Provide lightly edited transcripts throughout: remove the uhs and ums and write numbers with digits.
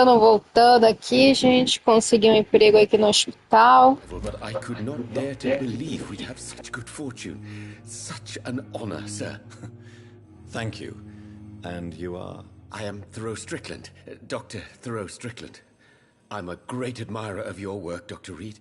Voltando aqui, gente, consegui um emprego aqui no hospital. But I could not dare to believe we'd have such good fortune. Such an honor, sir. Thank you. And you are? I am Thoreau Strickland, Dr. Thoreau Strickland. I'm a great admirer of your work, Dr. Reed.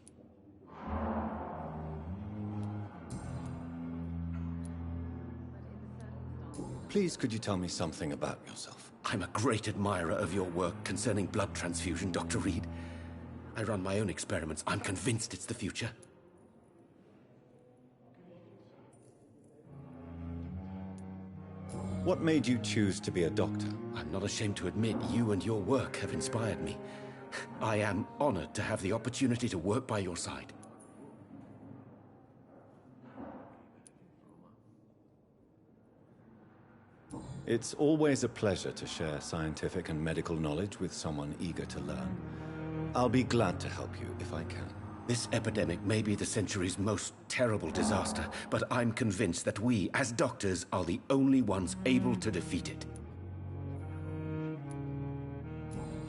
Please, could you tell me something about yourself? I'm a great admirer of your work concerning blood transfusion, Dr. Reed. I run my own experiments. I'm convinced it's the future. What made you choose to be a doctor? I'm not ashamed to admit you and your work have inspired me. I am honored to have the opportunity to work by your side. It's always a pleasure to share scientific and medical knowledge with someone eager to learn. I'll be glad to help you if I can. This epidemic may be the century's most terrible disaster, but I'm convinced that we, as doctors, are the only ones able to defeat it.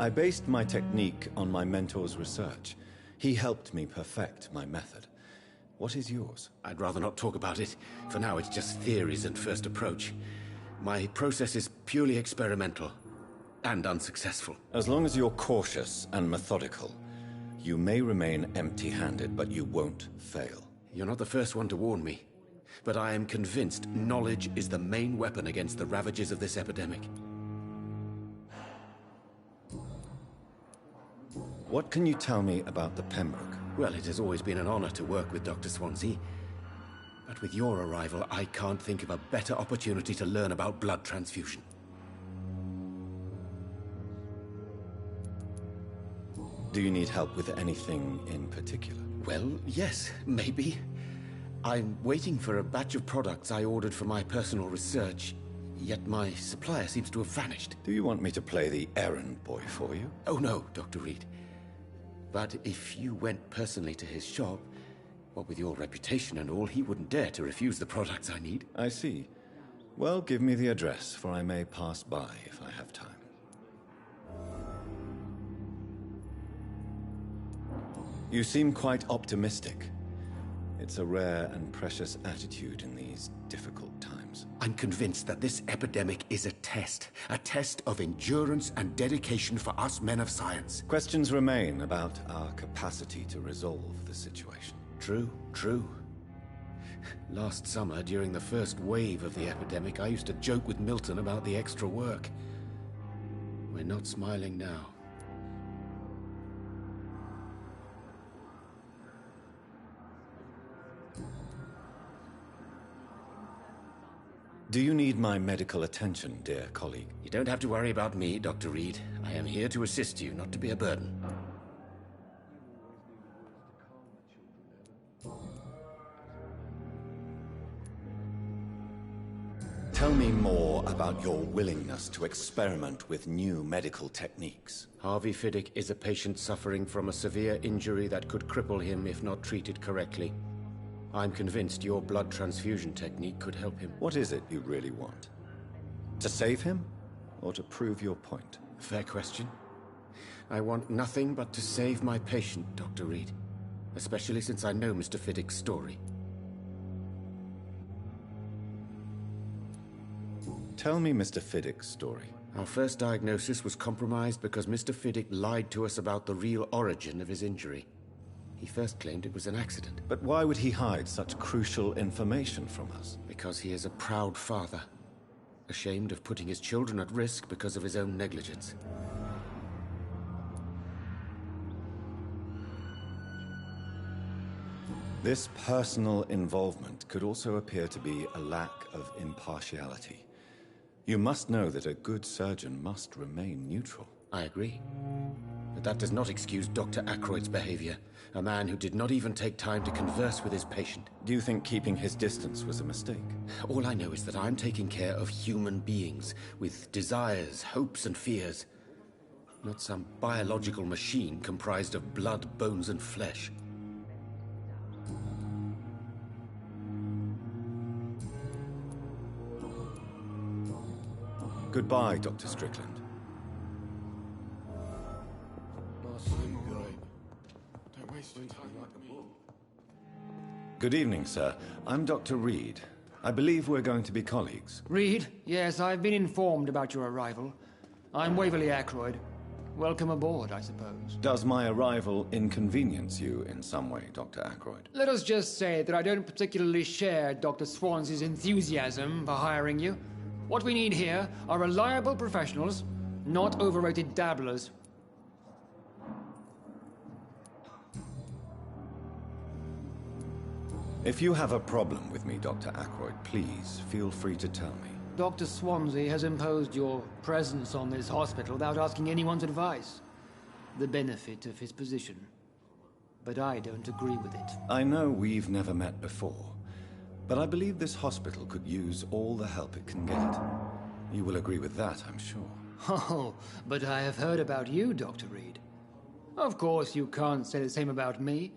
I based my technique on my mentor's research. He helped me perfect my method. What is yours? I'd rather not talk about it. For now, it's just theories and first approach. My process is purely experimental and unsuccessful. As long as you're cautious and methodical, you may remain empty-handed, but you won't fail. You're not the first one to warn me, but I am convinced knowledge is the main weapon against the ravages of this epidemic. What can you tell me about the Pembroke? Well, it has always been an honor to work with Dr. Swansea. But with your arrival, I can't think of a better opportunity to learn about blood transfusion. Do you need help with anything in particular? Well, yes, maybe. I'm waiting for a batch of products I ordered for my personal research, yet my supplier seems to have vanished. Do you want me to play the errand boy for you? Oh no, Dr. Reed. But if you went personally to his shop, what with your reputation and all, he wouldn't dare to refuse the products I need. I see. Well, give me the address, for I may pass by if I have time. You seem quite optimistic. It's a rare and precious attitude in these difficult times. I'm convinced that this epidemic is a test of endurance and dedication for us men of science. Questions remain about our capacity to resolve the situation. True. Last summer, during the first wave of the epidemic, I used to joke with Milton about the extra work. We're not smiling now. Do you need my medical attention, dear colleague? You don't have to worry about me, Dr. Reed. I am here to assist you, not to be a burden. Tell me more about your willingness to experiment with new medical techniques. Harvey Fiddick is a patient suffering from a severe injury that could cripple him if not treated correctly. I'm convinced your blood transfusion technique could help him. What is it you really want? To save him, or to prove your point? Fair question. I want nothing but to save my patient, Dr. Reed. Especially since I know Mr. Fiddick's story. Tell me Mr. Fiddick's story. Our first diagnosis was compromised because Mr. Fiddick lied to us about the real origin of his injury. He first claimed it was an accident. But why would he hide such crucial information from us? Because he is a proud father, ashamed of putting his children at risk because of his own negligence. This personal involvement could also appear to be a lack of impartiality. You must know that a good surgeon must remain neutral. I agree. But that does not excuse Dr. Ackroyd's behavior, a man who did not even take time to converse with his patient. Do you think keeping his distance was a mistake? All I know is that I'm taking care of human beings with desires, hopes, and fears. Not some biological machine comprised of blood, bones, and flesh. Goodbye, Dr. Strickland. Good evening, sir. I'm Dr. Reed. I believe we're going to be colleagues. Reed? Yes, I've been informed about your arrival. I'm Waverly Ackroyd. Welcome aboard, I suppose. Does my arrival inconvenience you in some way, Dr. Ackroyd? Let us just say that I don't particularly share Dr. Swansea's enthusiasm for hiring you. What we need here are reliable professionals, not overrated dabblers. If you have a problem with me, Dr. Ackroyd, please feel free to tell me. Dr. Swansea has imposed your presence on this hospital without asking anyone's advice. The benefit of his position. But I don't agree with it. I know we've never met before, but I believe this hospital could use all the help it can get. You will agree with that, I'm sure. Oh, but I have heard about you, Dr. Reed. Of course, you can't say the same about me,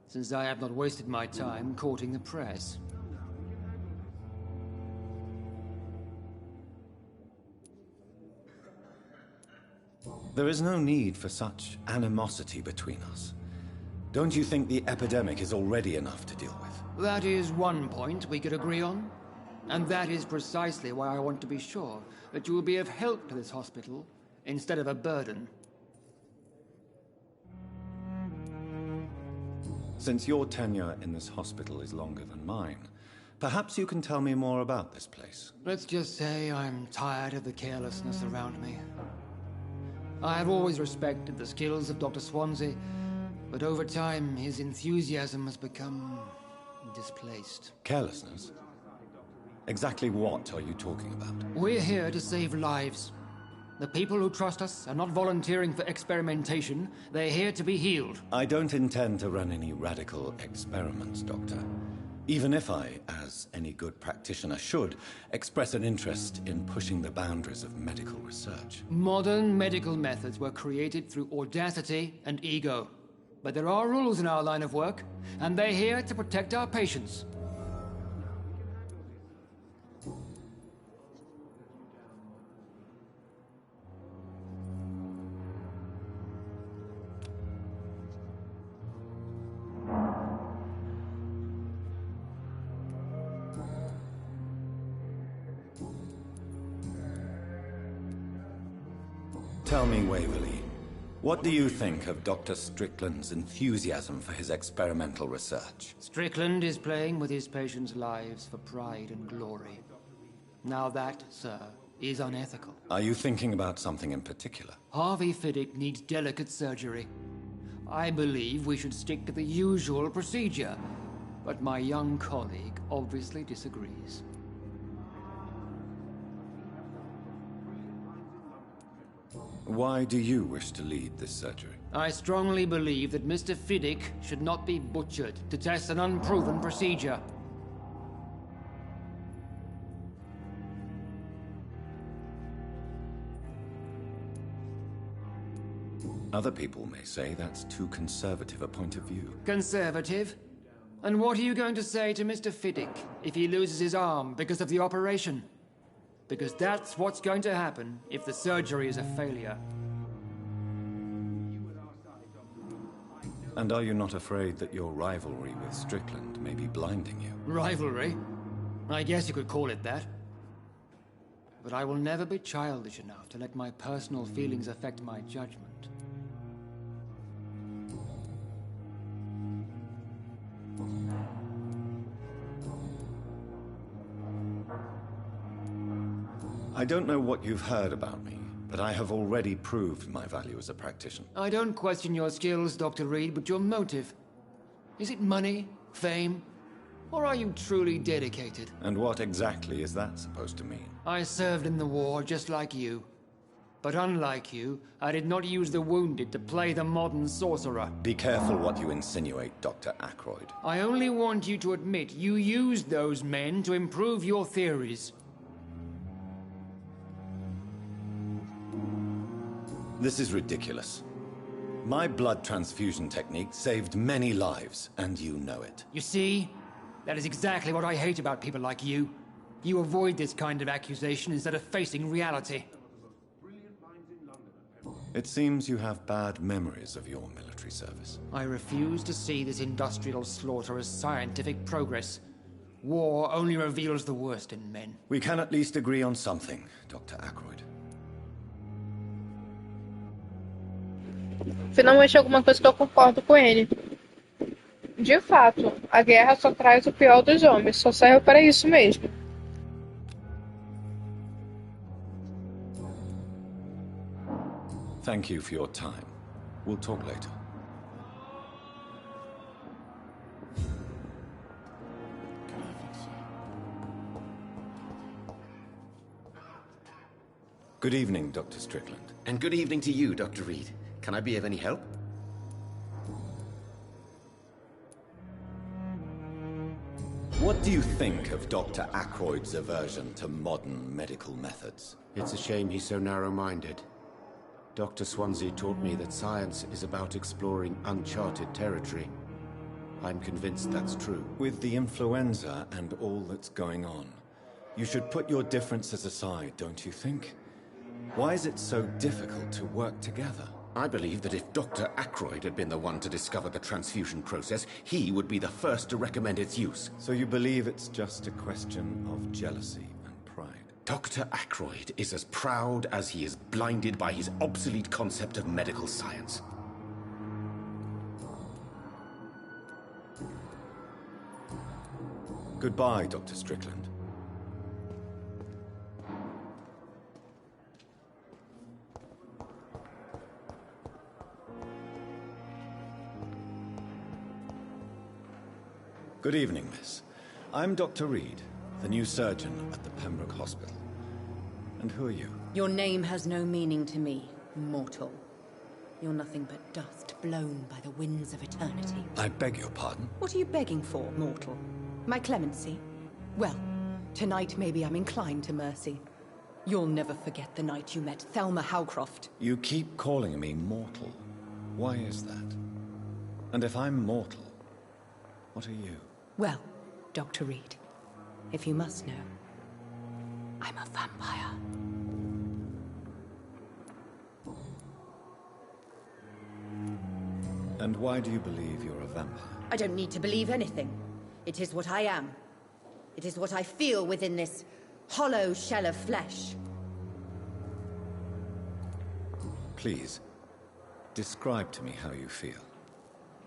since I have not wasted my time courting the press. There is no need for such animosity between us. Don't you think the epidemic is already enough to deal with? That is one point we could agree on. And that is precisely why I want to be sure that you will be of help to this hospital instead of a burden. Since your tenure in this hospital is longer than mine, perhaps you can tell me more about this place. Let's just say I'm tired of the carelessness around me. I have always respected the skills of Dr. Swansea, but over time his enthusiasm has become displaced. Carelessness? Exactly what are you talking about? We're here to save lives. The people who trust us are not volunteering for experimentation. They're here to be healed. I don't intend to run any radical experiments, Doctor. Even if I, as any good practitioner should, express an interest in pushing the boundaries of medical research. Modern medical methods were created through audacity and ego. But there are rules in our line of work, and they're here to protect our patients. Tell me, Waverly, what do you think of Dr. Strickland's enthusiasm for his experimental research? Strickland is playing with his patients' lives for pride and glory. Now that, sir, is unethical. Are you thinking about something in particular? Harvey Fiddick needs delicate surgery. I believe we should stick to the usual procedure, but my young colleague obviously disagrees. Why do you wish to lead this surgery? I strongly believe that Mr. Fiddick should not be butchered to test an unproven procedure. Other people may say that's too conservative a point of view. Conservative? And what are you going to say to Mr. Fiddick if he loses his arm because of the operation? Because that's what's going to happen if the surgery is a failure. And are you not afraid that your rivalry with Strickland may be blinding you? Rivalry? I guess you could call it that. But I will never be childish enough to let my personal feelings affect my judgment. I don't know what you've heard about me, but I have already proved my value as a practitioner. I don't question your skills, Dr. Reed, but your motive. Is it money, fame, or are you truly dedicated? And what exactly is that supposed to mean? I served in the war just like you. But unlike you, I did not use the wounded to play the modern sorcerer. Be careful what you insinuate, Dr. Ackroyd. I only want you to admit you used those men to improve your theories. This is ridiculous. My blood transfusion technique saved many lives, and you know it. You see? That is exactly what I hate about people like you. You avoid this kind of accusation instead of facing reality. It seems you have bad memories of your military service. I refuse to see this industrial slaughter as scientific progress. War only reveals the worst in men. We can at least agree on something, Dr. Ackroyd. Finalmente alguma coisa que eu concordo com ele. De fato, a guerra só traz o pior dos homens, só serve para isso mesmo. Thank you for your time. We'll talk later. Good evening, Dr. Strickland. And good evening to you, Dr. Reed. Can I be of any help? What do you think of Dr. Ackroyd's aversion to modern medical methods? It's a shame he's so narrow-minded. Dr. Swansea taught me that science is about exploring uncharted territory. I'm convinced that's true. With the influenza and all that's going on, you should put your differences aside, don't you think? Why is it so difficult to work together? I believe that if Dr. Ackroyd had been the one to discover the transfusion process, he would be the first to recommend its use. So you believe it's just a question of jealousy and pride? Dr. Ackroyd is as proud as he is blinded by his obsolete concept of medical science. Goodbye, Dr. Strickland. Good evening, miss. I'm Dr. Reed, the new surgeon at the Pembroke Hospital. And who are you? Your name has no meaning to me, mortal. You're nothing but dust blown by the winds of eternity. I beg your pardon? What are you begging for, mortal? My clemency? Well, tonight maybe I'm inclined to mercy. You'll never forget the night you met Thelma Howcroft. You keep calling me mortal. Why is that? And if I'm mortal, what are you? Well, Dr. Reed, if you must know, I'm a vampire. And why do you believe you're a vampire? I don't need to believe anything. It is what I am. It is what I feel within this hollow shell of flesh. Please, describe to me how you feel.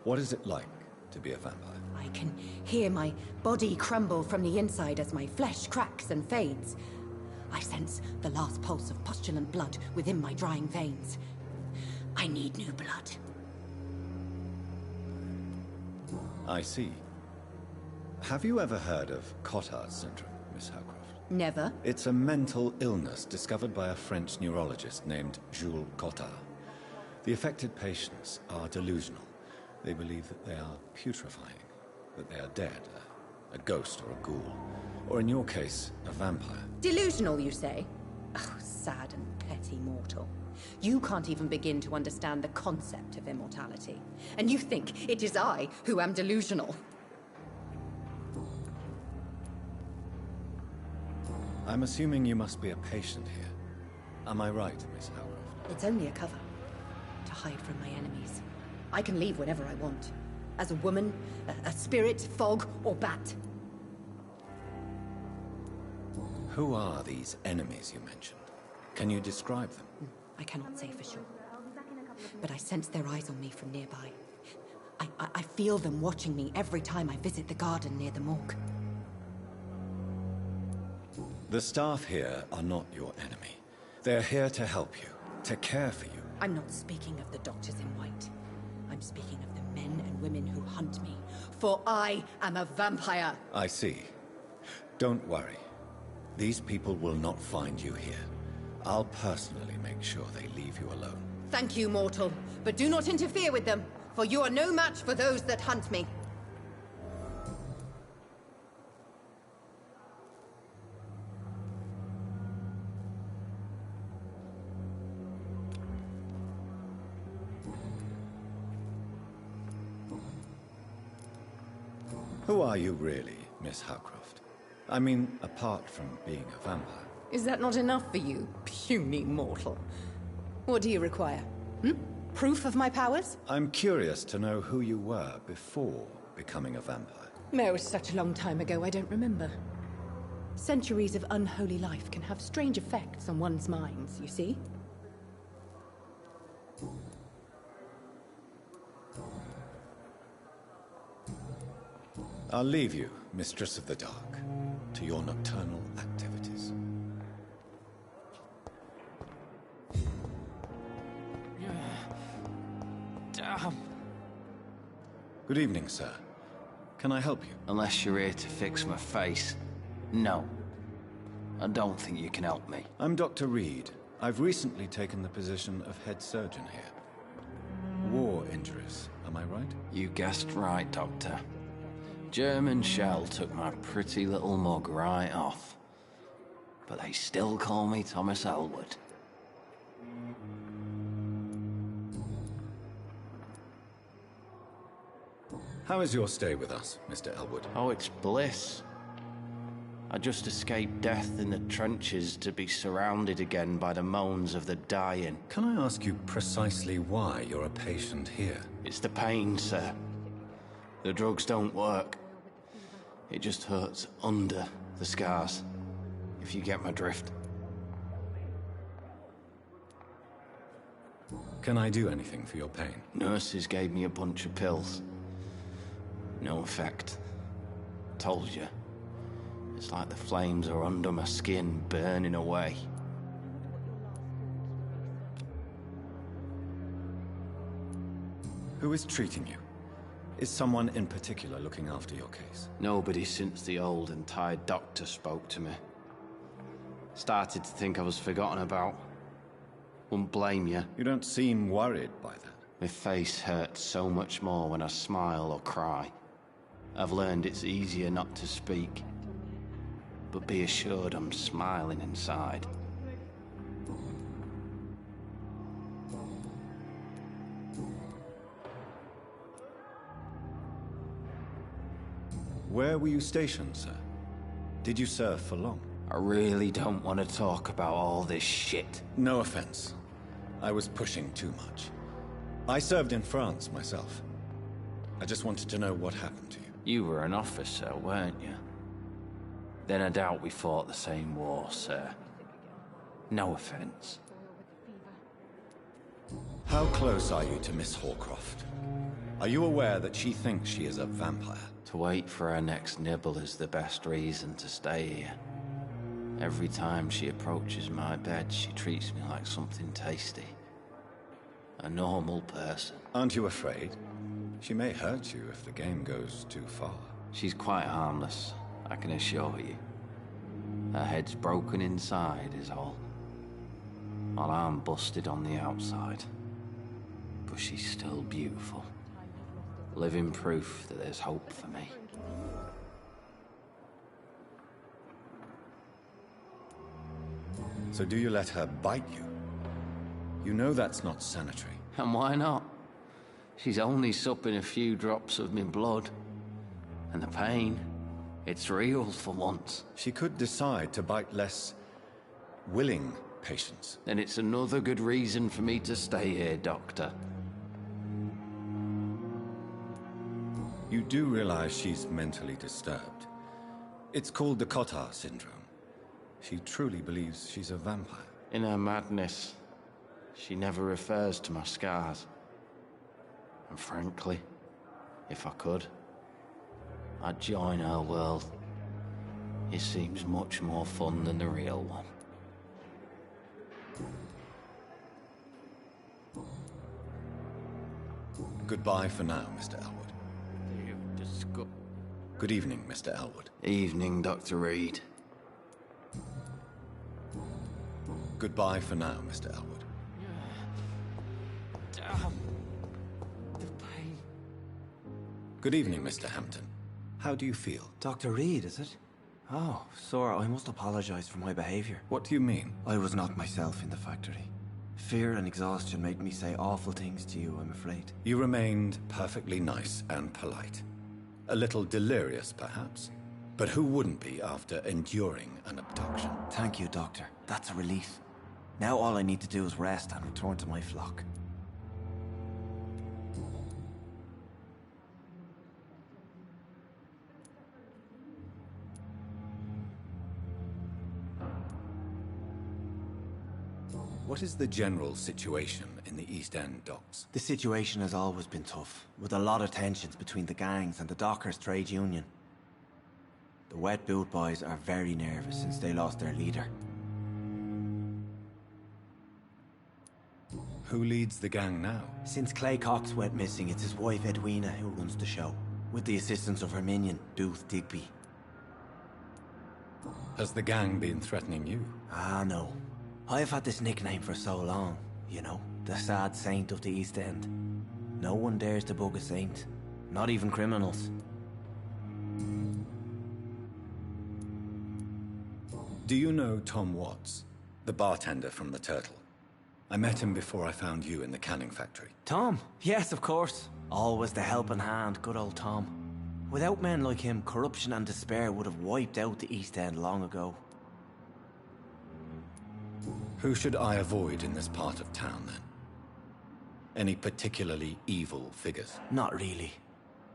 What is it like to be a vampire? I can hear my body crumble from the inside as my flesh cracks and fades. I sense the last pulse of postulant blood within my drying veins. I need new blood. I see. Have you ever heard of Cotard's syndrome, Miss Howcroft? Never. It's a mental illness discovered by a French neurologist named Jules Cotard. The affected patients are delusional. They believe that they are putrefying, that they are dead, a ghost or a ghoul, or in your case, a vampire. Delusional, you say? Oh, sad and petty mortal. You can't even begin to understand the concept of immortality. And you think it is I who am delusional. I'm assuming you must be a patient here. Am I right, Miss Howcroft? It's only a cover. To hide from my enemies. I can leave whenever I want. As a woman, a spirit, fog, or bat. Who are these enemies you mentioned? Can you describe them? I cannot say for sure. But I sense their eyes on me from nearby. I feel them watching me every time I visit the garden near the morgue. The staff here are not your enemy. They're here to help you, to care for you. I'm not speaking of the doctors in white. I'm speaking of the men and women who hunt me. For I am a vampire. I see. Don't worry. These people will not find you here. I'll personally make sure they leave you alone. Thank you, mortal. But do not interfere with them, for you are no match for those that hunt me. Who are you really, Miss Howcroft? I mean, apart from being a vampire. Is that not enough for you, puny mortal? What do you require? Proof of my powers? I'm curious to know who you were before becoming a vampire. It was such a long time ago, I don't remember. Centuries of unholy life can have strange effects on one's minds, you see? I'll leave you, Mistress of the Dark, to your nocturnal activities. Damn. Good evening, sir. Can I help you? Unless you're here to fix my face. No. I don't think you can help me. I'm Dr. Reed. I've recently taken the position of head surgeon here. War injuries, am I right? You guessed right, Doctor. German shell took my pretty little mug right off. But they still call me Thomas Elwood. How is your stay with us, Mr. Elwood? Oh, it's bliss. I just escaped death in the trenches to be surrounded again by the moans of the dying. Can I ask you precisely why you're a patient here? It's the pain, sir. The drugs don't work. It just hurts under the scars, if you get my drift. Can I do anything for your pain? Nurses gave me a bunch of pills. No effect. Told you. It's like the flames are under my skin, burning away. Who is treating you? Is someone in particular looking after your case? Nobody since the old and tired doctor spoke to me. Started to think I was forgotten about. Wouldn't blame you. You don't seem worried by that. My face hurts so much more when I smile or cry. I've learned it's easier not to speak. But be assured I'm smiling inside. Where were you stationed, sir? Did you serve for long? I really don't want to talk about all this shit. No offense. I was pushing too much. I served in France myself. I just wanted to know what happened to you. You were an officer, weren't you? Then I doubt we fought the same war, sir. No offense. How close are you to Miss Horcroft? Are you aware that she thinks she is a vampire? To wait for her next nibble is the best reason to stay here. Every time she approaches my bed, she treats me like something tasty. A normal person. Aren't you afraid? She may hurt you if the game goes too far. She's quite harmless, I can assure you. Her head's broken inside is all. While I'm busted on the outside. But she's still beautiful. Living proof that there's hope for me. So do you let her bite you? You know that's not sanitary. And why not? She's only supping a few drops of me blood. And the pain, it's real for once. She could decide to bite less willing patients. Then it's another good reason for me to stay here, Doctor. You do realize she's mentally disturbed. It's called the Cotard syndrome. She truly believes she's a vampire. In her madness, she never refers to my scars. And frankly, if I could, I'd join her world. It seems much more fun than the real one. Goodbye for now, Mr. Elwood. Good evening, Mr. Elwood. Evening, Dr. Reed. Goodbye for now, Mr. Elwood. Damn. The pain. Good evening, Mr. Hampton. How do you feel? Dr. Reed, is it? Oh, sir, I must apologize for my behavior. What do you mean? I was not myself in the factory. Fear and exhaustion made me say awful things to you, I'm afraid. You remained perfectly nice and polite. A little delirious, perhaps. But who wouldn't be after enduring an abduction? Thank you, Doctor. That's a relief. Now all I need to do is rest and return to my flock. What is the general situation in the East End docks? The situation has always been tough, with a lot of tensions between the gangs and the dockers' trade union. The wet boot boys are very nervous since they lost their leader. Who leads the gang now? Since Clay Cox went missing, it's his wife Edwina who runs the show, with the assistance of her minion, Booth Digby. Has the gang been threatening you? Ah, no. I've had this nickname for so long, you know, the sad saint of the East End. No one dares to bug a saint, not even criminals. Do you know Tom Watts, the bartender from the Turtle? I met him before I found you in the canning factory. Tom? Yes, of course. Always the helping hand, good old Tom. Without men like him, corruption and despair would have wiped out the East End long ago. Who should I avoid in this part of town, then? Any particularly evil figures? Not really.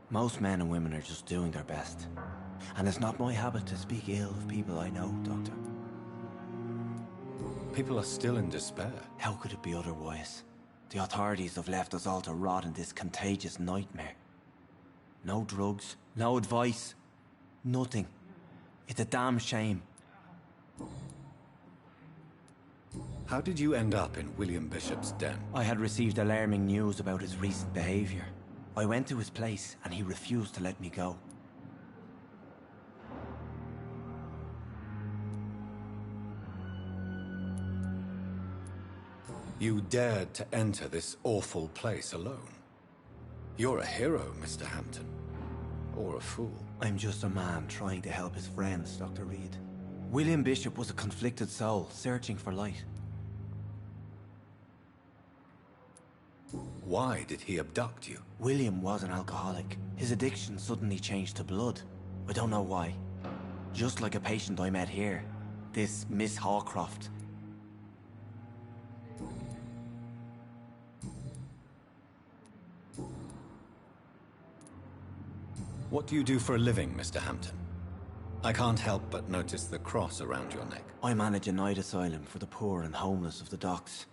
Most men and women are just doing their best. And it's not my habit to speak ill of people I know, Doctor. People are still in despair. How could it be otherwise? The authorities have left us all to rot in this contagious nightmare. No drugs, no advice, nothing. It's a damn shame. How did you end up in William Bishop's den? I had received alarming news about his recent behavior. I went to his place and he refused to let me go. You dared to enter this awful place alone. You're a hero, Mr. Hampton. Or a fool. I'm just a man trying to help his friends, Dr. Reed. William Bishop was a conflicted soul, searching for light. Why did he abduct you? William was an alcoholic. His addiction suddenly changed to blood. I don't know why. Just like a patient I met here. This Miss Hawcroft. What do you do for a living, Mr. Hampton? I can't help but notice the cross around your neck. I manage a night asylum for the poor and homeless of the docks.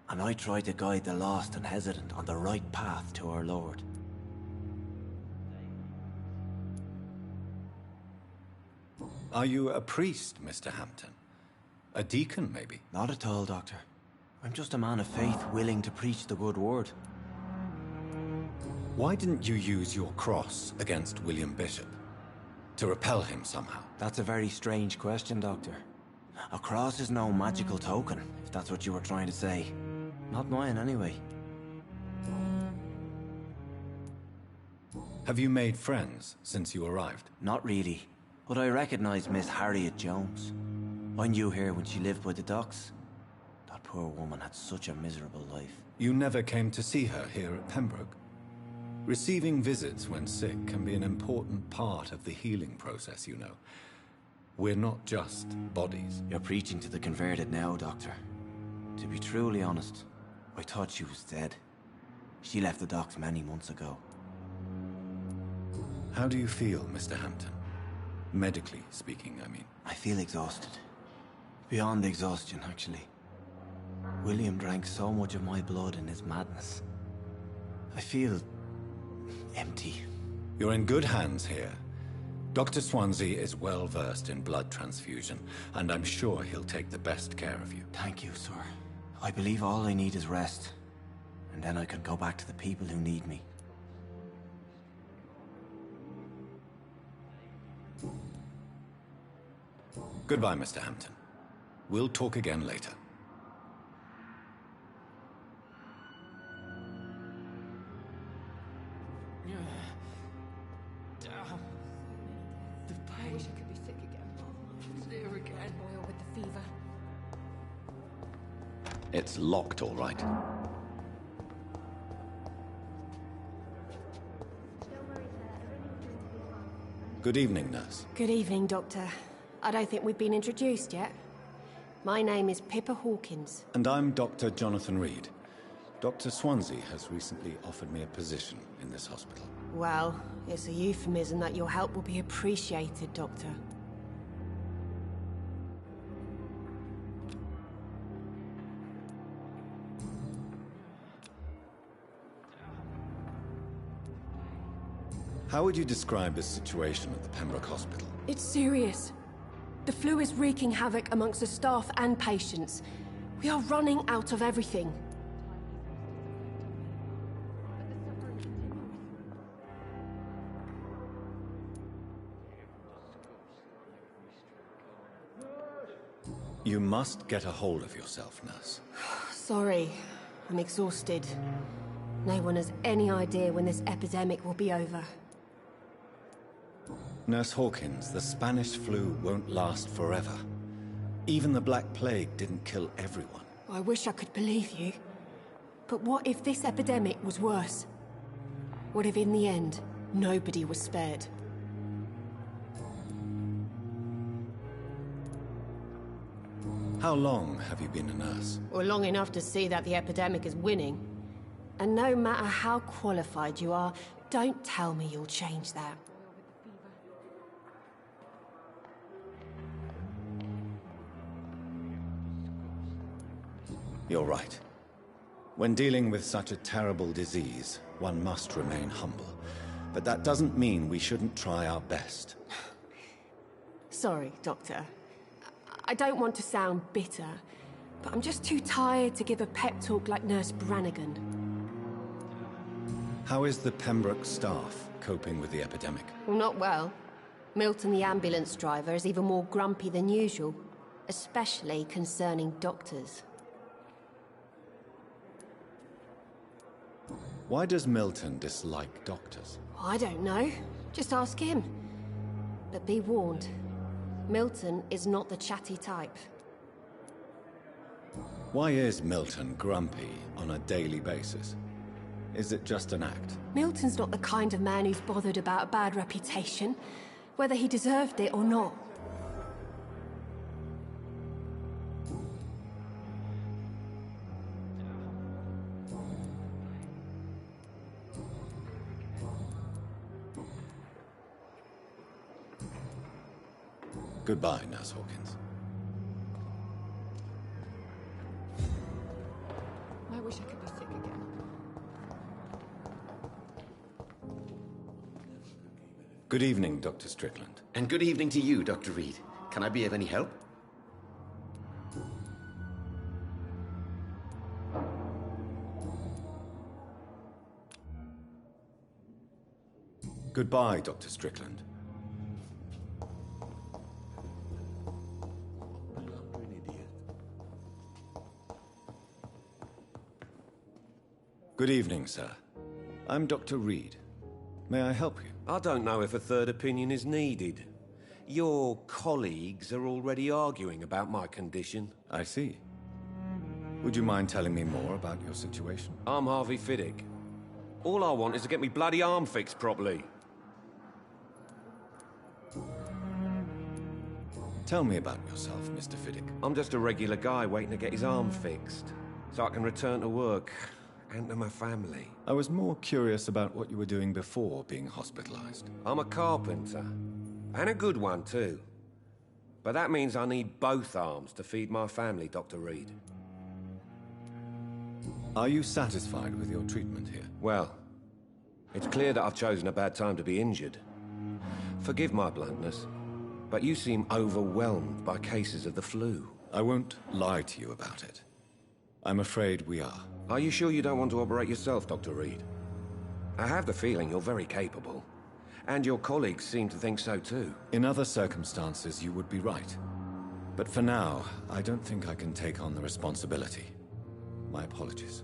And I try to guide the lost and hesitant on the right path to our Lord. Are you a priest, Mr. Hampton? A deacon, maybe? Not at all, Doctor. I'm just a man of faith willing to preach the good word. Why didn't you use your cross against William Bishop? To repel him somehow? That's a very strange question, Doctor. A cross is no magical token, if that's what you were trying to say. Not mine, anyway. Have you made friends since you arrived? Not really, but I recognize Miss Harriet Jones. I knew her when she lived by the docks. That poor woman had such a miserable life. You never came to see her here at Pembroke? Receiving visits when sick can be an important part of the healing process, you know. We're not just bodies. You're preaching to the converted now, Doctor. To be truly honest, I thought she was dead. She left the docks many months ago. How do you feel, Mr. Hampton? Medically speaking, I mean. I feel exhausted. Beyond exhaustion, actually. William drank so much of my blood in his madness. I feel empty. You're in good hands here. Dr. Swansea is well versed in blood transfusion, and I'm sure he'll take the best care of you. Thank you, sir. I believe all I need is rest, and then I can go back to the people who need me. Goodbye, Mr. Hampton. We'll talk again later. I wish I could be sick again. There again. Boil with the fever. It's locked, all right. Good evening, nurse. Good evening, Doctor. I don't think we've been introduced yet. My name is Pippa Hawkins. And I'm Dr. Jonathan Reed. Dr. Swansea has recently offered me a position in this hospital. Well, it's a euphemism that your help will be appreciated, Doctor. How would you describe the situation at the Pembroke Hospital? It's serious. The flu is wreaking havoc amongst the staff and patients. We are running out of everything. You must get a hold of yourself, nurse. Sorry, I'm exhausted. No one has any idea when this epidemic will be over. Nurse Hawkins, the Spanish flu won't last forever. Even the Black Plague didn't kill everyone. I wish I could believe you. But what if this epidemic was worse? What if in the end, nobody was spared? How long have you been a nurse? Well, long enough to see that the epidemic is winning. And no matter how qualified you are, don't tell me you'll change that. You're right. When dealing with such a terrible disease, one must remain humble. But that doesn't mean we shouldn't try our best. Sorry, Doctor. I don't want to sound bitter, but I'm just too tired to give a pep talk like Nurse Brannigan. How is the Pembroke staff coping with the epidemic? Well, not well. Milton, the ambulance driver, is even more grumpy than usual, especially concerning doctors. Why does Milton dislike doctors? I don't know. Just ask him. But be warned, Milton is not the chatty type. Why is Milton grumpy on a daily basis? Is it just an act? Milton's not the kind of man who's bothered about a bad reputation, whether he deserved it or not. Goodbye, Nurse Hawkins. I wish I could be sick again. Good evening, Dr. Strickland. And good evening to you, Dr. Reed. Can I be of any help? Goodbye, Dr. Strickland. Good evening, sir. I'm Dr. Reed. May I help you? I don't know if a third opinion is needed. Your colleagues are already arguing about my condition. I see. Would you mind telling me more about your situation? I'm Harvey Fiddick. All I want is to get me bloody arm fixed properly. Tell me about yourself, Mr. Fiddick. I'm just a regular guy waiting to get his arm fixed, so I can return to work and to my family. I was more curious about what you were doing before being hospitalized. I'm a carpenter, and a good one too. But that means I need both arms to feed my family, Dr. Reed. Are you satisfied with your treatment here? Well, it's clear that I've chosen a bad time to be injured. Forgive my bluntness, but you seem overwhelmed by cases of the flu. I won't lie to you about it. I'm afraid we are. Are you sure you don't want to operate yourself, Dr. Reed? I have the feeling you're very capable. And your colleagues seem to think so too. In other circumstances, you would be right. But for now, I don't think I can take on the responsibility. My apologies.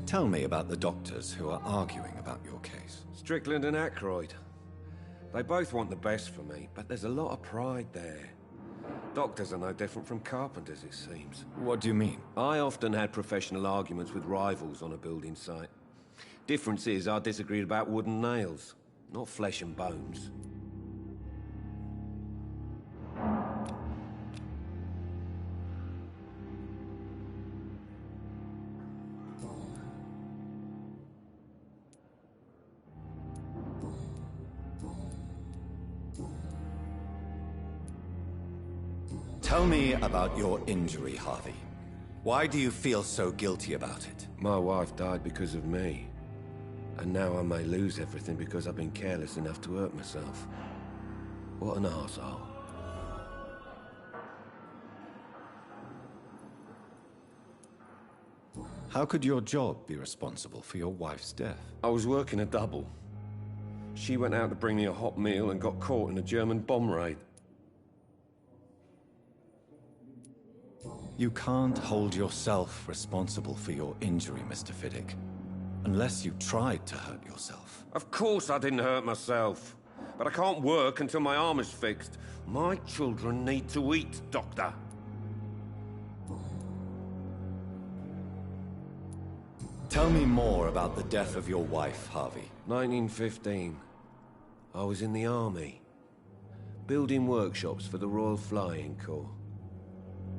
Tell me about the doctors who are arguing about your case. Strickland and Aykroyd. They both want the best for me, but there's a lot of pride there. Doctors are no different from carpenters, it seems. What do you mean? I often had professional arguments with rivals on a building site. Difference is, I disagreed about wood and nails, not flesh and bones. Tell me about your injury, Harvey. Why do you feel so guilty about it? My wife died because of me. And now I may lose everything because I've been careless enough to hurt myself. What an arsehole. How could your job be responsible for your wife's death? I was working a double. She went out to bring me a hot meal and got caught in a German bomb raid. You can't hold yourself responsible for your injury, Mr. Fiddick. Unless you tried to hurt yourself. Of course I didn't hurt myself. But I can't work until my arm is fixed. My children need to eat, Doctor. Tell me more about the death of your wife, Harvey. 1915. I was in the army. Building workshops for the Royal Flying Corps.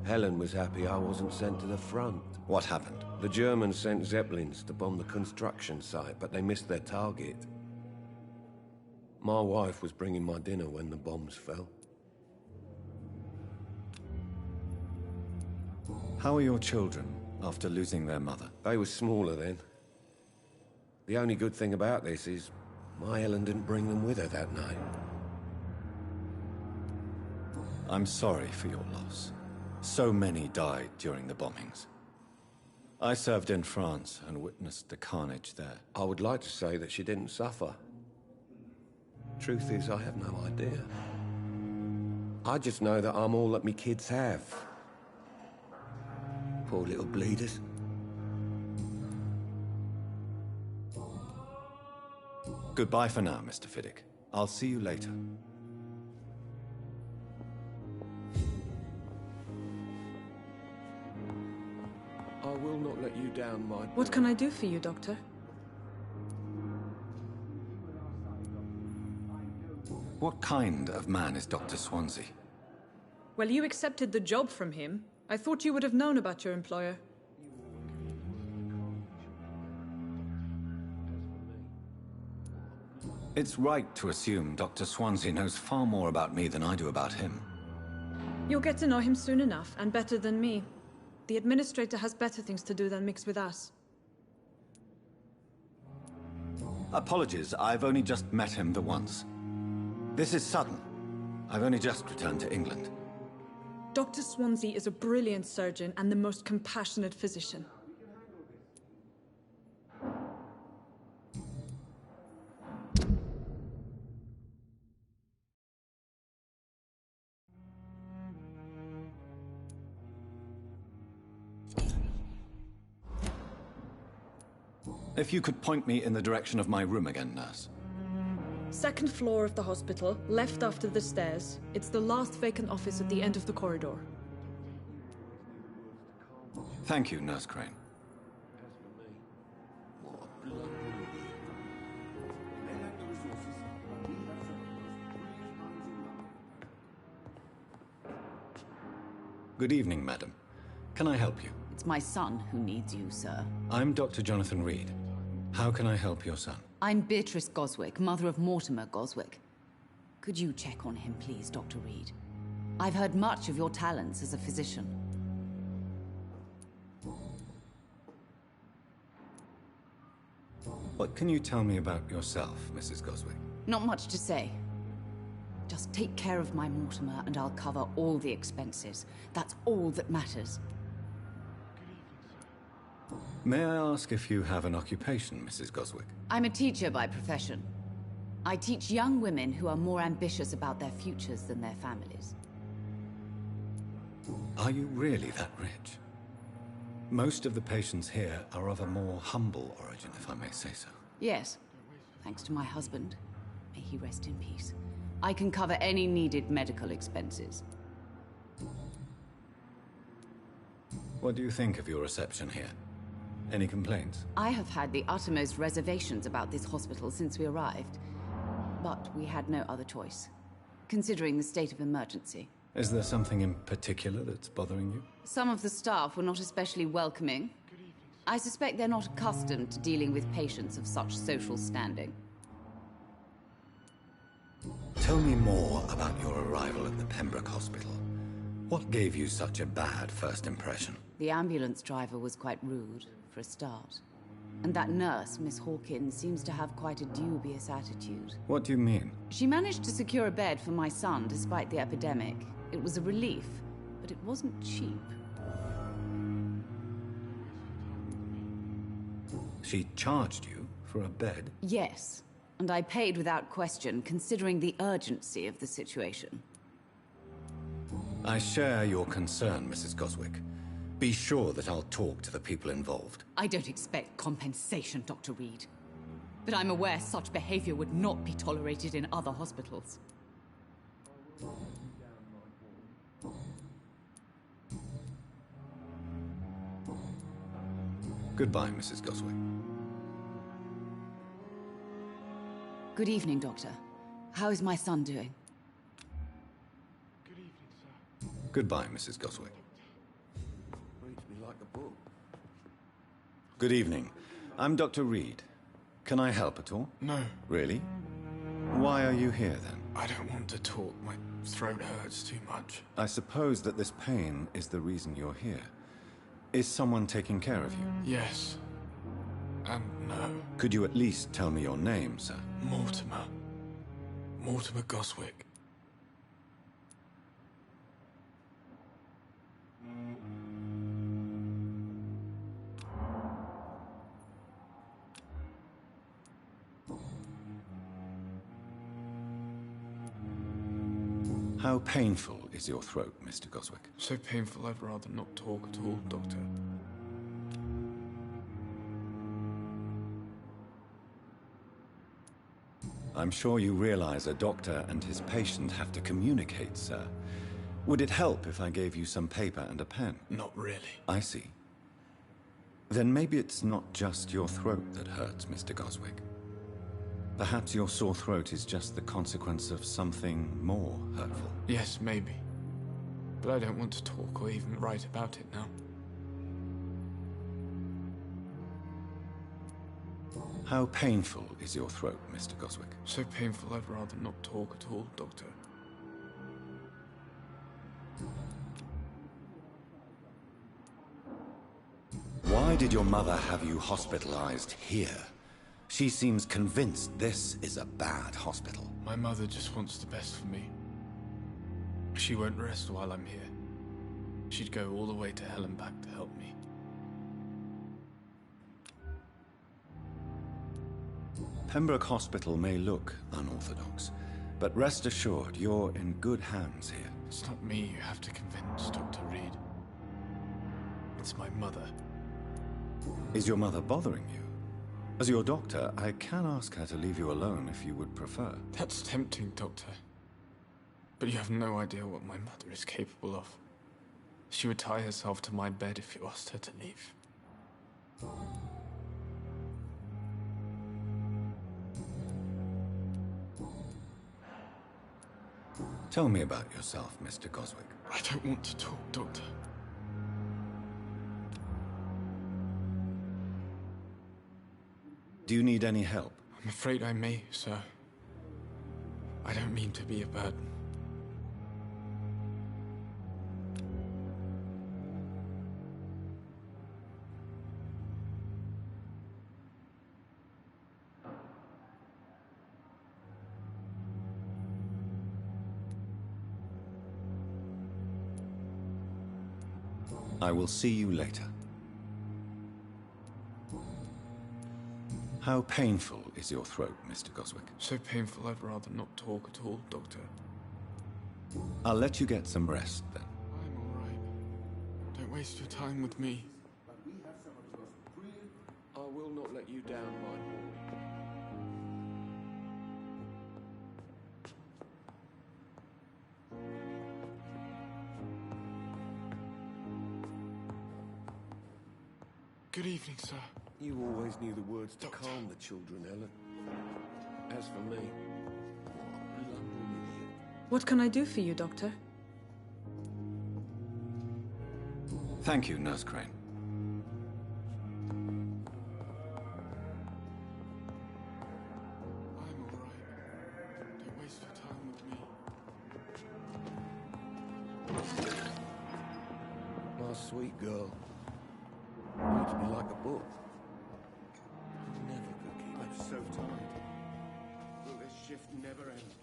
Helen was happy I wasn't sent to the front. What happened? The Germans sent Zeppelins to bomb the construction site, but they missed their target. My wife was bringing my dinner when the bombs fell. How are your children after losing their mother? They were smaller then. The only good thing about this is my Helen didn't bring them with her that night. I'm sorry for your loss. So many died during the bombings. I served in France and witnessed the carnage there. I would like to say that she didn't suffer. Truth is, I have no idea. I just know that I'm all that me kids have. Poor little bleeders. Goodbye for now, Mr. Fiddick. I'll see you later. I will not let you down, my boy. What can I do for you, Doctor? What kind of man is Dr. Swansea? Well, you accepted the job from him. I thought you would have known about your employer. It's right to assume Dr. Swansea knows far more about me than I do about him. You'll get to know him soon enough, and better than me. The administrator has better things to do than mix with us. Apologies, I've only just met him the once. This is sudden. I've only just returned to England. Dr. Swansea is a brilliant surgeon and the most compassionate physician. If you could point me in the direction of my room again, nurse. Second floor of the hospital, left after the stairs. It's the last vacant office at the end of the corridor. Thank you, Nurse Crane. Good evening, madam. Can I help you? It's my son who needs you, sir. I'm Dr. Jonathan Reed. How can I help your son? I'm Beatrice Goswick, mother of Mortimer Goswick. Could you check on him, please, Dr. Reed? I've heard much of your talents as a physician. What can you tell me about yourself, Mrs. Goswick? Not much to say. Just take care of my Mortimer and I'll cover all the expenses. That's all that matters. May I ask if you have an occupation, Mrs. Goswick? I'm a teacher by profession. I teach young women who are more ambitious about their futures than their families. Are you really that rich? Most of the patients here are of a more humble origin, if I may say so. Yes, thanks to my husband. May he rest in peace. I can cover any needed medical expenses. What do you think of your reception here? Any complaints? I have had the uttermost reservations about this hospital since we arrived. But we had no other choice, considering the state of emergency. Is there something in particular that's bothering you? Some of the staff were not especially welcoming. I suspect they're not accustomed to dealing with patients of such social standing. Tell me more about your arrival at the Pembroke Hospital. What gave you such a bad first impression? The ambulance driver was quite rude, for a start. And that nurse, Miss Hawkins, seems to have quite a dubious attitude. What do you mean? She managed to secure a bed for my son despite the epidemic. It was a relief, but it wasn't cheap. She charged you for a bed? Yes, and I paid without question, considering the urgency of the situation. I share your concern, Mrs. Goswick. Be sure that I'll talk to the people involved. I don't expect compensation, Dr. Reed. But I'm aware such behavior would not be tolerated in other hospitals. Goodbye, Mrs. Goswick. Good evening, Doctor. How is my son doing? Good evening, sir. Goodbye, Mrs. Goswick. Reads me like a book. Good evening. I'm Dr. Reed. Can I help at all? No. Really? Why are you here, then? I don't want to talk. My throat hurts too much. I suppose that this pain is the reason you're here. Is someone taking care of you? Yes. And no. Could you at least tell me your name, sir? Mortimer. Mortimer Goswick. How painful is your throat, Mr. Goswick? So painful I'd rather not talk at all, Doctor. I'm sure you realize a doctor and his patient have to communicate, sir. Would it help if I gave you some paper and a pen? Not really. I see. Then maybe it's not just your throat that hurts, Mr. Goswick. Perhaps your sore throat is just the consequence of something more hurtful. Yes, maybe. But I don't want to talk or even write about it now. How painful is your throat, Mr. Goswick? So painful I'd rather not talk at all, Doctor. Why did your mother have you hospitalized here? She seems convinced this is a bad hospital. My mother just wants the best for me. She won't rest while I'm here. She'd go all the way to hell and back to help me. Pembroke Hospital may look unorthodox, but rest assured you're in good hands here. It's not me you have to convince, Dr. Reed. It's my mother. Is your mother bothering you? As your doctor, I can ask her to leave you alone if you would prefer. That's tempting, Doctor. But you have no idea what my mother is capable of. She would tie herself to my bed if you asked her to leave. Tell me about yourself, Mr. Goswick. I don't want to talk, Doctor. Do you need any help? I'm afraid I may, sir. I don't mean to be a burden. I will see you later. How painful is your throat, Mr. Goswick? So painful I'd rather not talk at all, Doctor. I'll let you get some rest, then. I'm all right. Don't waste your time with me. I will not let you down, my boy. Good evening, sir. You always knew the words to Doctor. calm the children, Ellen. As for me, what a blundering idiot. What can I do for you, Doctor? Thank you, Nurse Crane. I'm all right. Don't waste your time with me. My sweet girl. Reads me like a book. Never could keep. I'm so tired. Will this shift never end?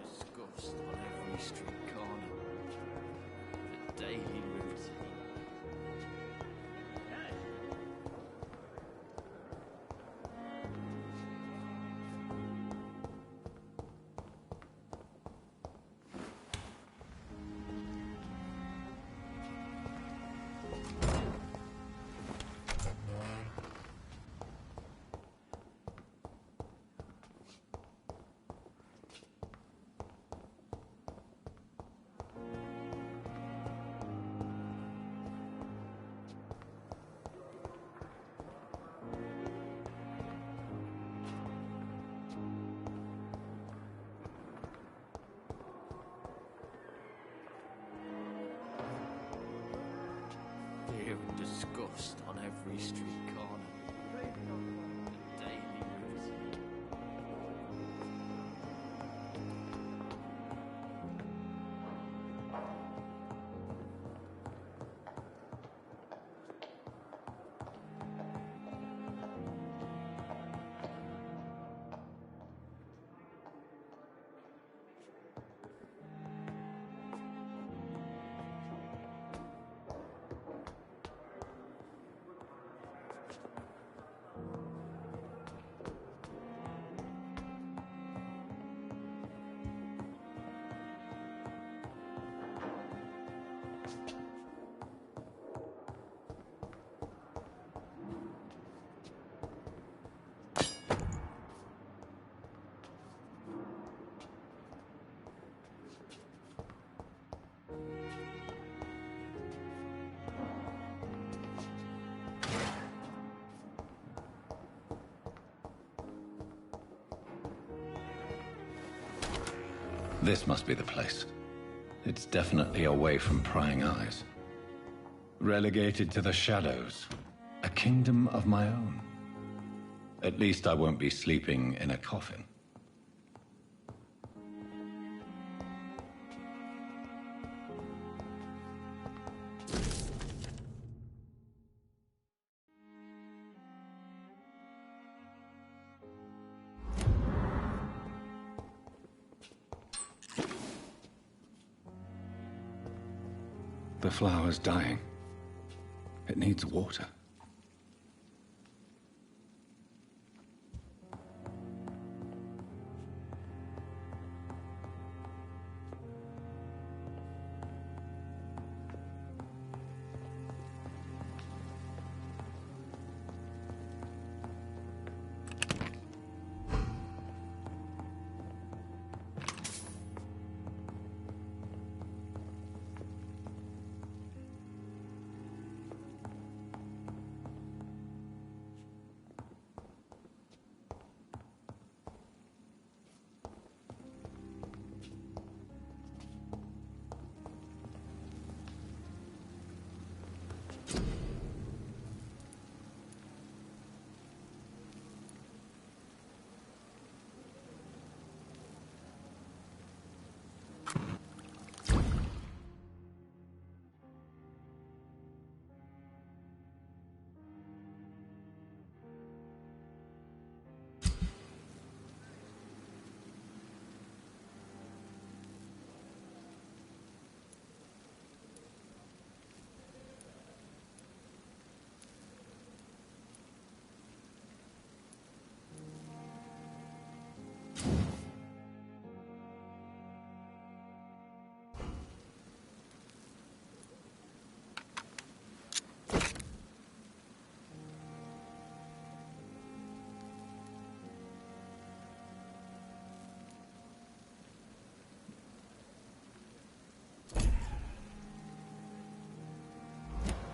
Disgust on every street corner. The daily routine. Fear and disgust on every street corner. The daily routine. This must be the place. It's definitely away from prying eyes. Relegated to the shadows. A kingdom of my own. At least I won't be sleeping in a coffin. The flower's dying. It needs water.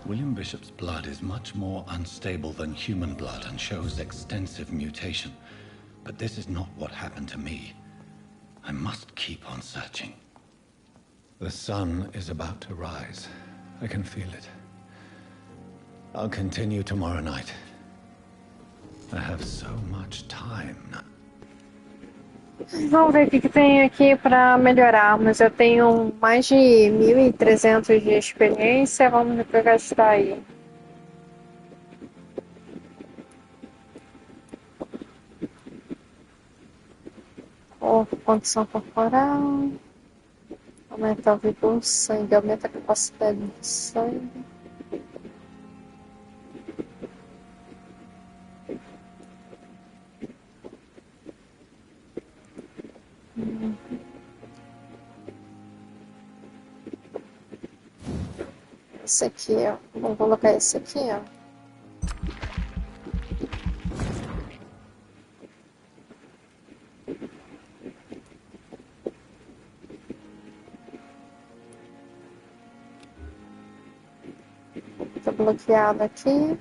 William Bishop's blood is much more unstable than human blood and shows extensive mutation. But this is not what happened to me. I must keep on searching. The sun is about to rise. I can feel it. I'll continue tomorrow night. I have so much time. Vamos ver o que tem aqui para melhorar, mas eu tenho mais de 1.300 de experiência, vamos ver o que gastar aí. Condição corporal, aumentar o vigor do sangue, aumenta a capacidade do sangue. Esse aqui, ó. Vou colocar esse aqui, ó. Tá bloqueado aqui.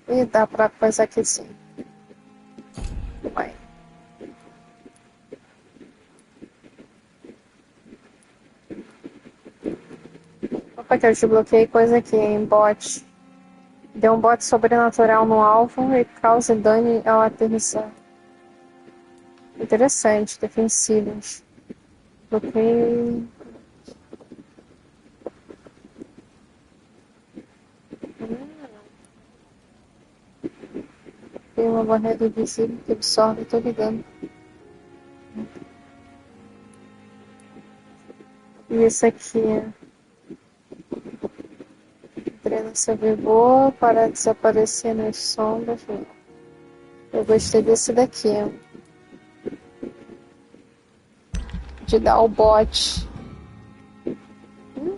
E dá pra coisa aqui sim. Vai. Opa, que eu desbloqueei coisa aqui em bot. Deu um bote sobrenatural no alvo e causa dano ao aterrissar. Interessante, defensivos. Bloqueio. Tem uma barreira invisível que absorve todo dano. E esse aqui treina seu vigor para desaparecer nas sombras. Eu gostei desse daqui. De dar o bote.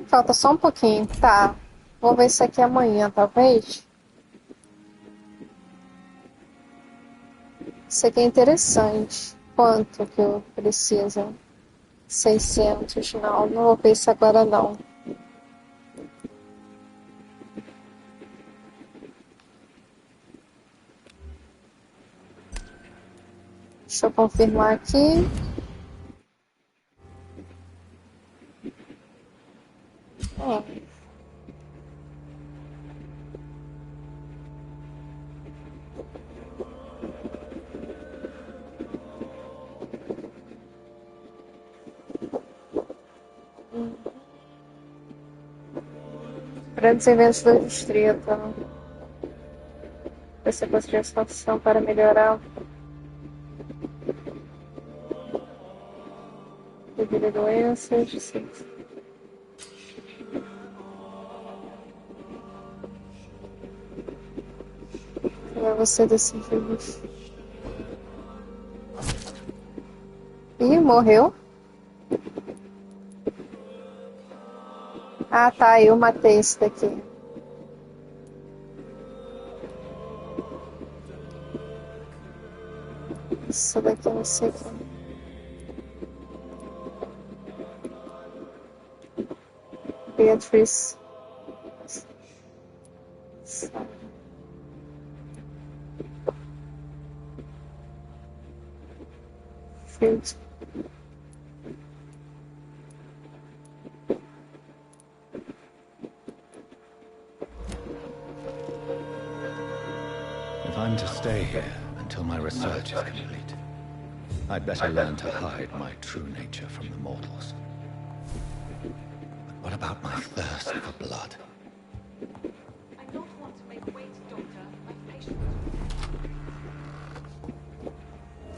Falta só um pouquinho. Tá. Vou ver isso aqui amanhã, talvez. Isso aqui é interessante. Quanto que eu preciso? 600. Não vou ver isso agora não. Deixa eu confirmar aqui. Grandes eventos do distrito. Você conseguiu a solução para melhorar devido a doenças. Para você decidir. Ih, morreu. Ah, tá, eu matei esse daqui. Isso daqui eu não sei o que. Beatrice. Field. If I'm to stay here until my research is complete, I'd better learn to hide my true nature from the mortals. But what about my thirst for blood? I don't want to make weight, Doctor. My patient.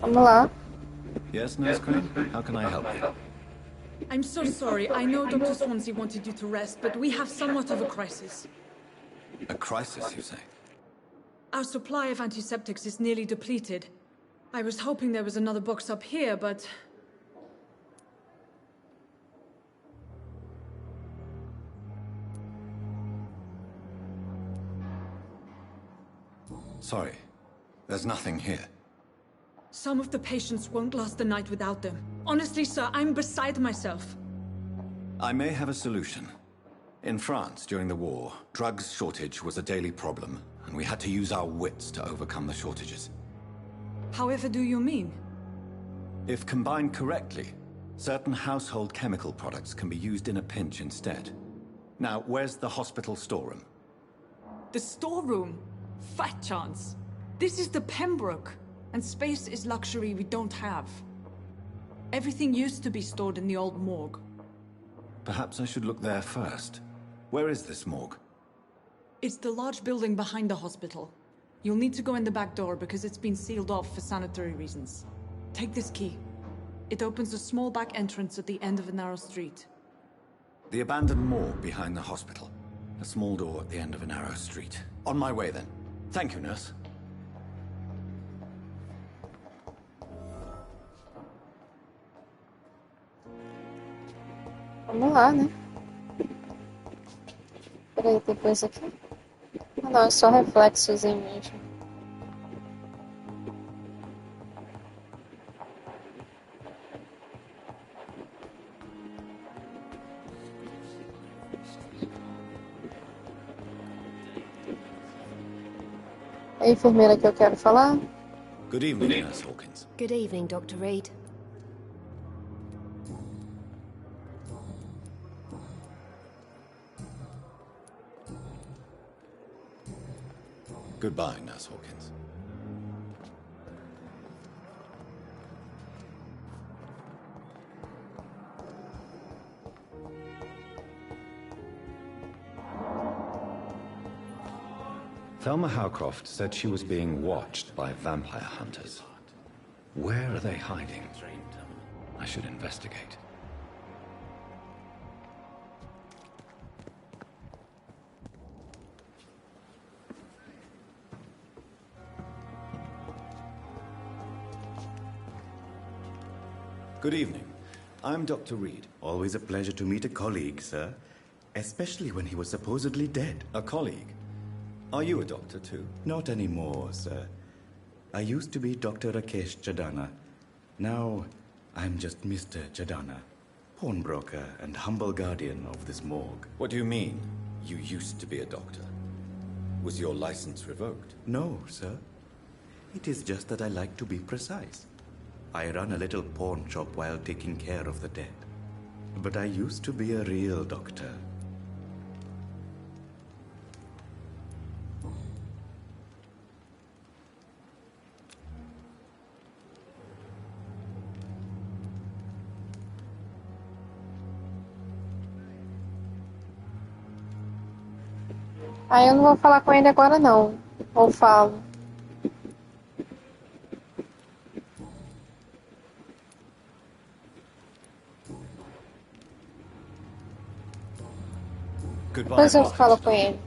Vamos lá. Yes, Nurse Crane? How can I help you? I'm so sorry. I know Dr. Swansea wanted you to rest, but we have somewhat of a crisis. A crisis, you say? Our supply of antiseptics is nearly depleted. I was hoping there was another box up here, but... Sorry. There's nothing here. Some of the patients won't last the night without them. Honestly, sir, I'm beside myself. I may have a solution. In France, during the war, drugs shortage was a daily problem, and we had to use our wits to overcome the shortages. However do you mean? If combined correctly, certain household chemical products can be used in a pinch instead. Now, where's the hospital storeroom? The storeroom? Fat chance. This is the Pembroke, and space is luxury we don't have. Everything used to be stored in the old morgue. Perhaps I should look there first. Where is this morgue? It's the large building behind the hospital. You'll need to go in the back door because it's been sealed off for sanitary reasons. Take this key. It opens a small back entrance at the end of a narrow street. The abandoned morgue behind the hospital. A small door at the end of a narrow street. On my way then. Thank you, nurse. Vamos lá, né? Peraí, tem coisa aqui? Ah, não, é só reflexozinho mesmo. É a enfermeira que eu quero falar? Good evening, Nurse Hawkins. Good evening, Dr. Reed. Goodbye, Nurse Hawkins. Thelma Howcroft said she was being watched by vampire hunters. Where are they hiding? I should investigate. Good evening. I'm Dr. Reed. Always a pleasure to meet a colleague, sir. Especially when he was supposedly dead. A colleague? Are you a doctor too? Not anymore, sir. I used to be Dr. Rakesh Chadana. Now, I'm just Mr. Chadana, pawnbroker and humble guardian of this morgue. What do you mean, you used to be a doctor? Was your license revoked? No, sir. It is just that I like to be precise. I run a little pawn shop while taking care of the dead. But I used to be a real doctor. Ah, eu não vou falar com ele agora não. Ou falo. Depois eu falo com ele.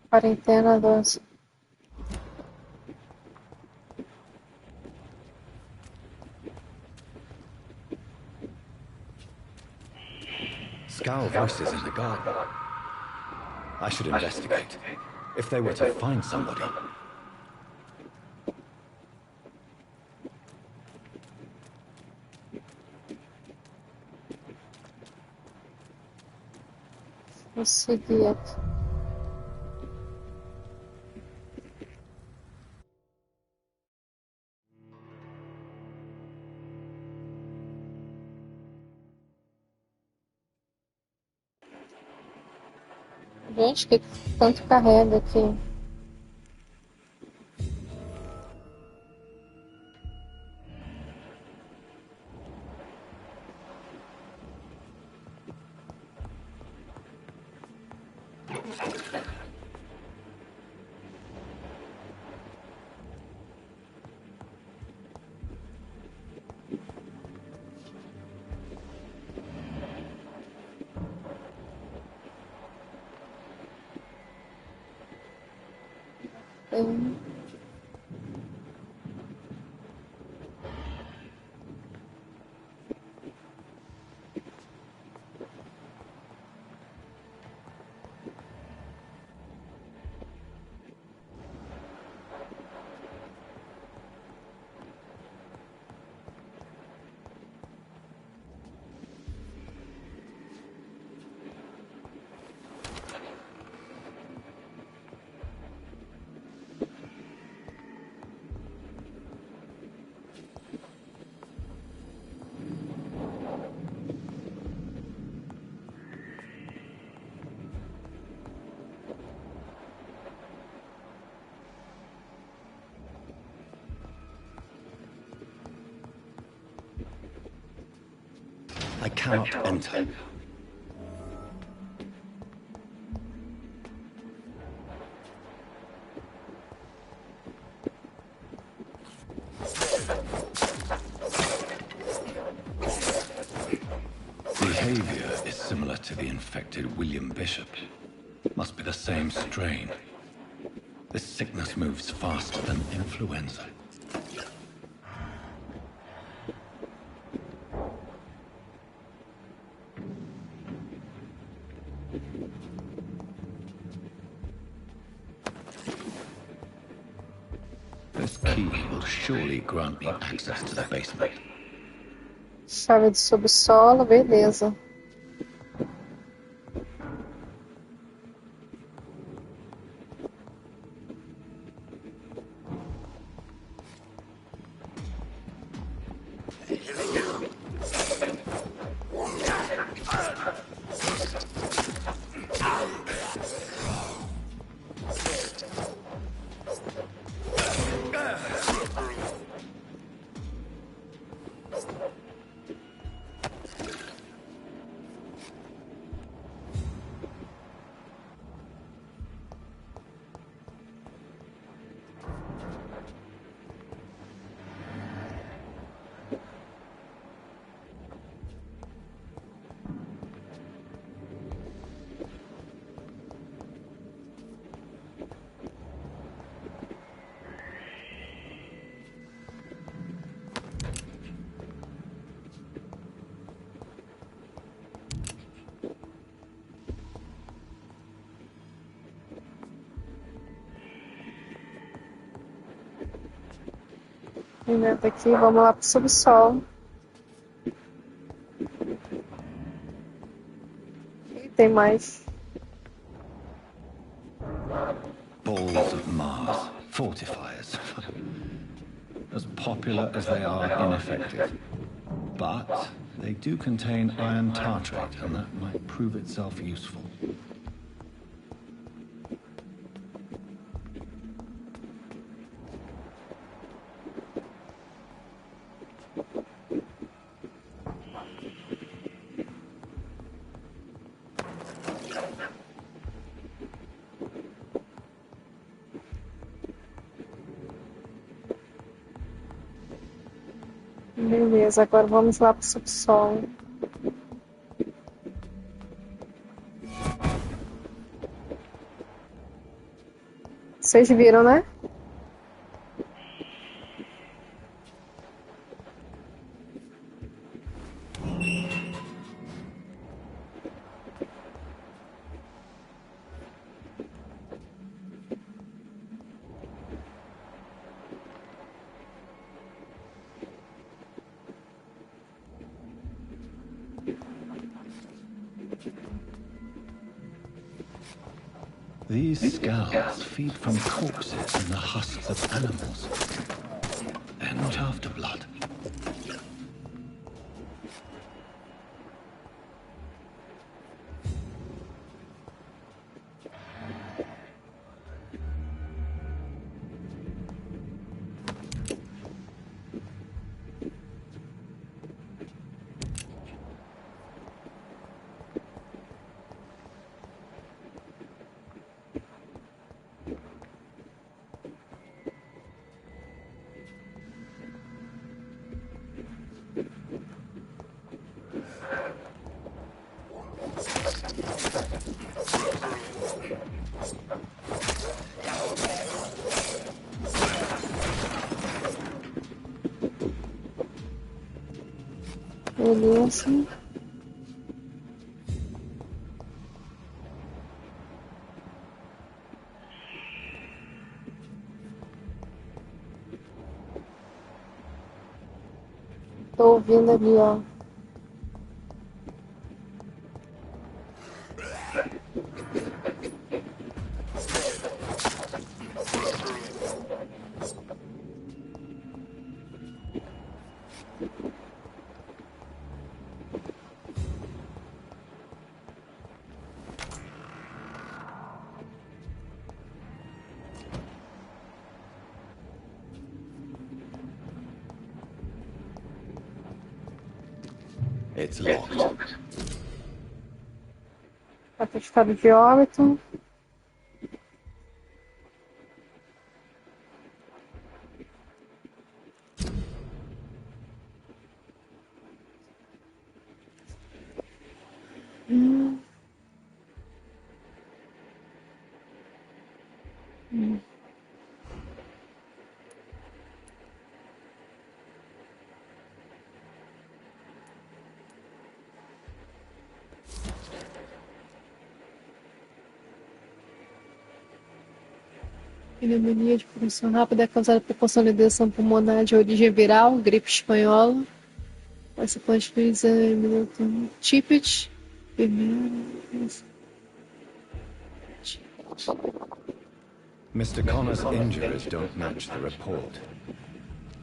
Quarentena 12. Scowl voices in the garden. I should investigate. If they were to find somebody. Consegui aqui. Gente, que tanto carrega aqui. Hum. I cannot enter. Behavior is similar to the infected William Bishop. Must be the same strain. This sickness moves faster than influenza. This key will surely grant me access to the basement. Chave de subsolo, beleza. Inventa aqui, vamos lá pro subsolo. E tem mais. Balls of Mars, fortifiers. As popular as they are ineffective. But they do contain iron tartrate, and that might prove itself useful. Beleza, agora vamos lá pro subsolo. Vocês viram, né? These scales feed from corpses and the husks of animals. They're not after blood. Beleza. Tô ouvindo ali, ó. It's locked. Certificado de óbito. Pneumonia de produção rápida é causada por consolidação pulmonar de origem viral, gripe espanhola. Essa pode utilizar Tippet, Mr. Connor's injuries don't match the report.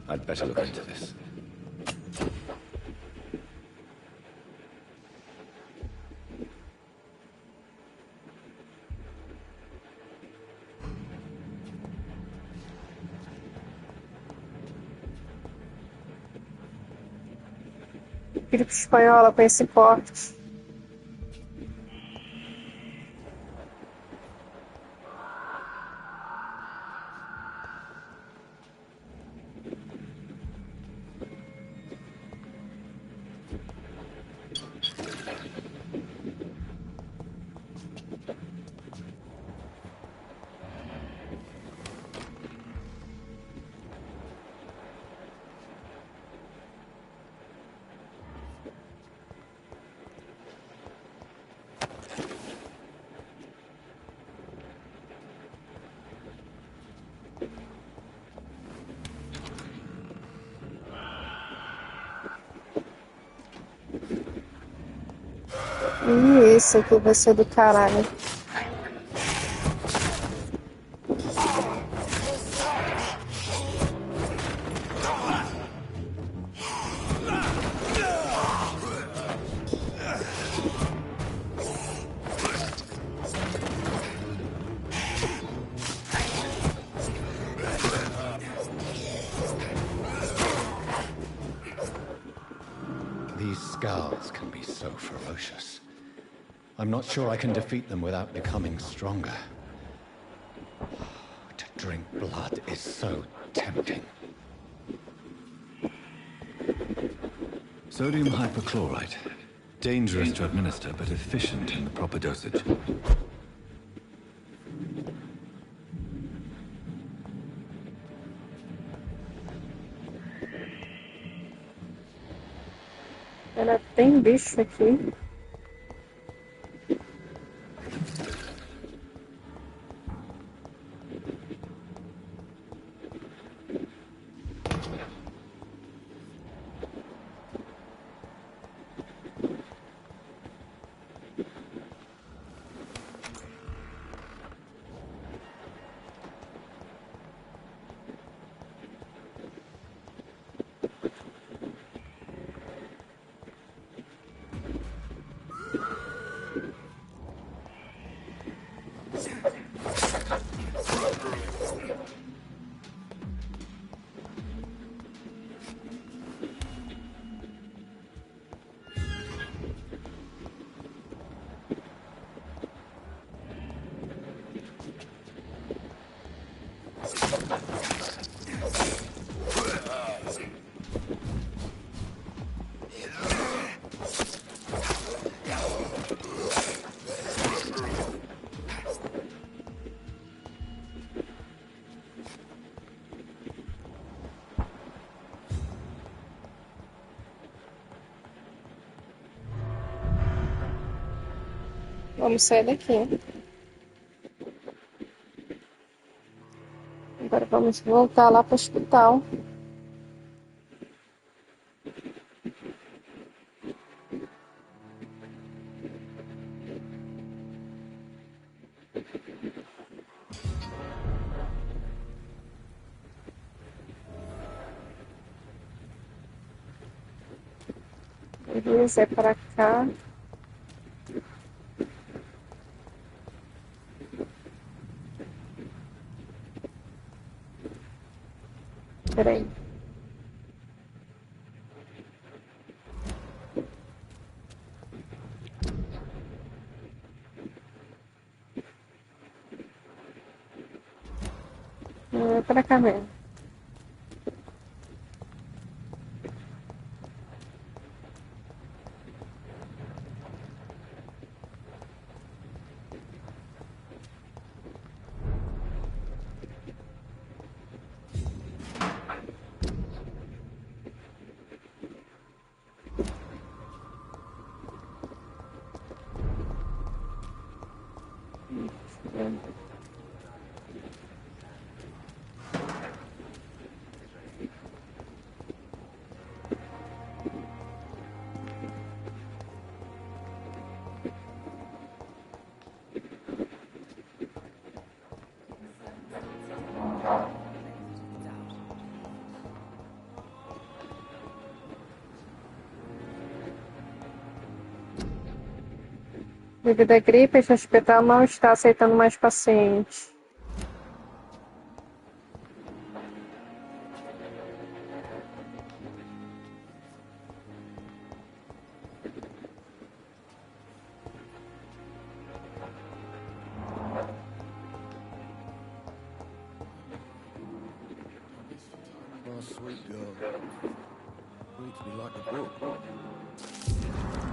I'd better look into this. gripe espanhola com esse porte. Isso aqui vai ser do caralho. These scars can be so ferocious. I'm not sure I can defeat them without becoming stronger. To drink blood is so tempting. Sodium hypochlorite. Dangerous to administer, but efficient in the proper dosage. Ela tem bicho aqui. Vamos sair daqui. Agora vamos voltar lá para o hospital. Beleza, é para cá. Peraí. É para cá mesmo. Devido à gripe, esse hospital não está aceitando mais pacientes. My sweet girl. Reads me like a book.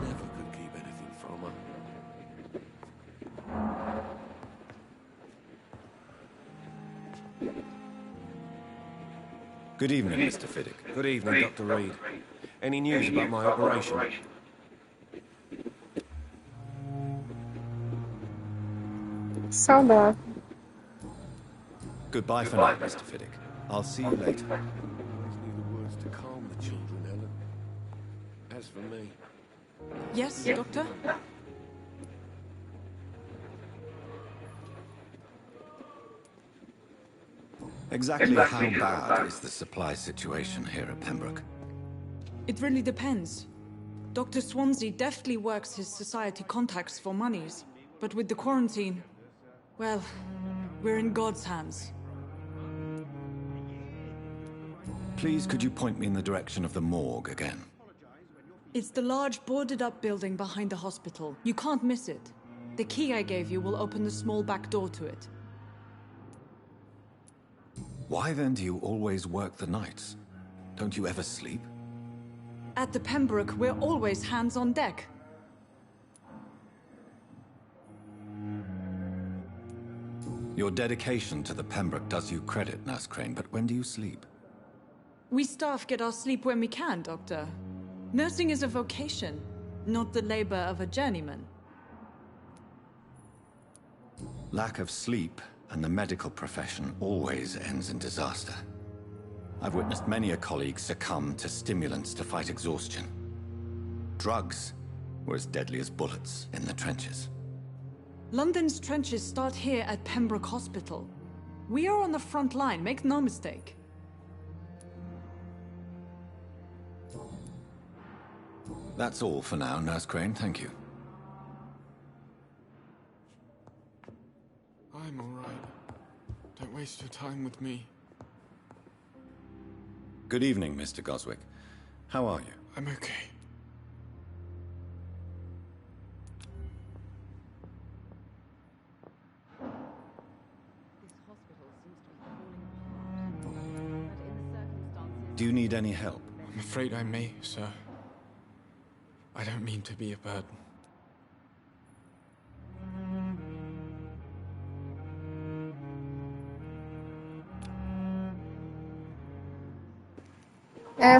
Never could keep anything from her. Good evening, Mr. Fiddick. Good evening, Dr. Reed. Any news about my operation? Saudável. Goodbye for now, Mr. Fiddick. I'll see you later. Always need the words to calm the children, Helen. As for me... Yes, Doctor? Exactly how bad is the supply situation here at Pembroke? It really depends. Dr. Swansea deftly works his society contacts for monies, but with the quarantine, well, we're in God's hands. Please, could you point me in the direction of the morgue again? It's the large boarded-up building behind the hospital. You can't miss it. The key I gave you will open the small back door to it. Why then do you always work the nights? Don't you ever sleep? At the Pembroke, we're always hands on deck. Your dedication to the Pembroke does you credit, Nurse Crane, but when do you sleep? We staff get our sleep when we can, Doctor. Nursing is a vocation, not the labor of a journeyman. Lack of sleep and the medical profession always ends in disaster. I've witnessed many a colleague succumb to stimulants to fight exhaustion. Drugs were as deadly as bullets in the trenches. London's trenches start here at Pembroke Hospital. We are on the front line, make no mistake. That's all for now, Nurse Crane, thank you. I'm all right. Don't waste your time with me. Good evening, Mr. Goswick. How are you? I'm okay. Do you need any help? I'm afraid I may, sir. I don't mean to be a burden.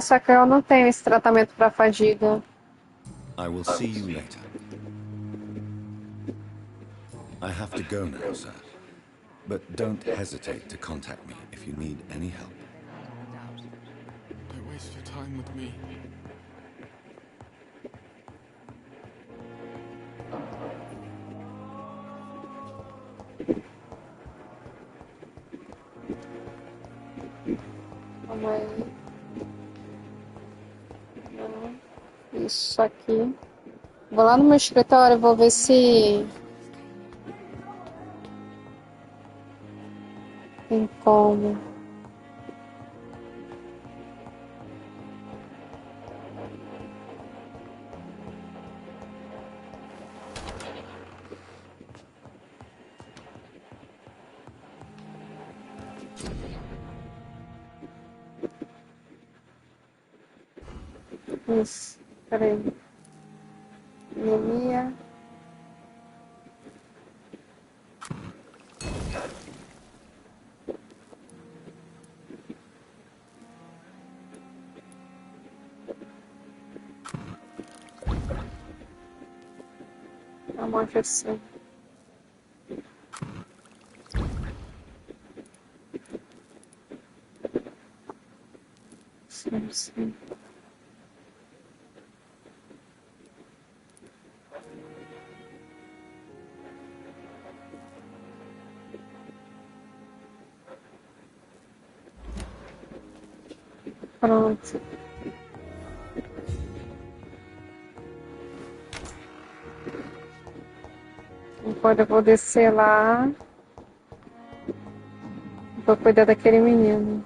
Só que eu não tenho esse tratamento para fadiga. I will see you later. I have to go now, sir. But don't hesitate to contact me if you need any help. Don't waste your time with me. Calma aí. Isso aqui. Vou lá no meu escritório, vou ver se tem como. Isso, peraí. Anemia. Amostra. Sim. Pronto. Enquanto eu vou descer lá, vou cuidar daquele menino.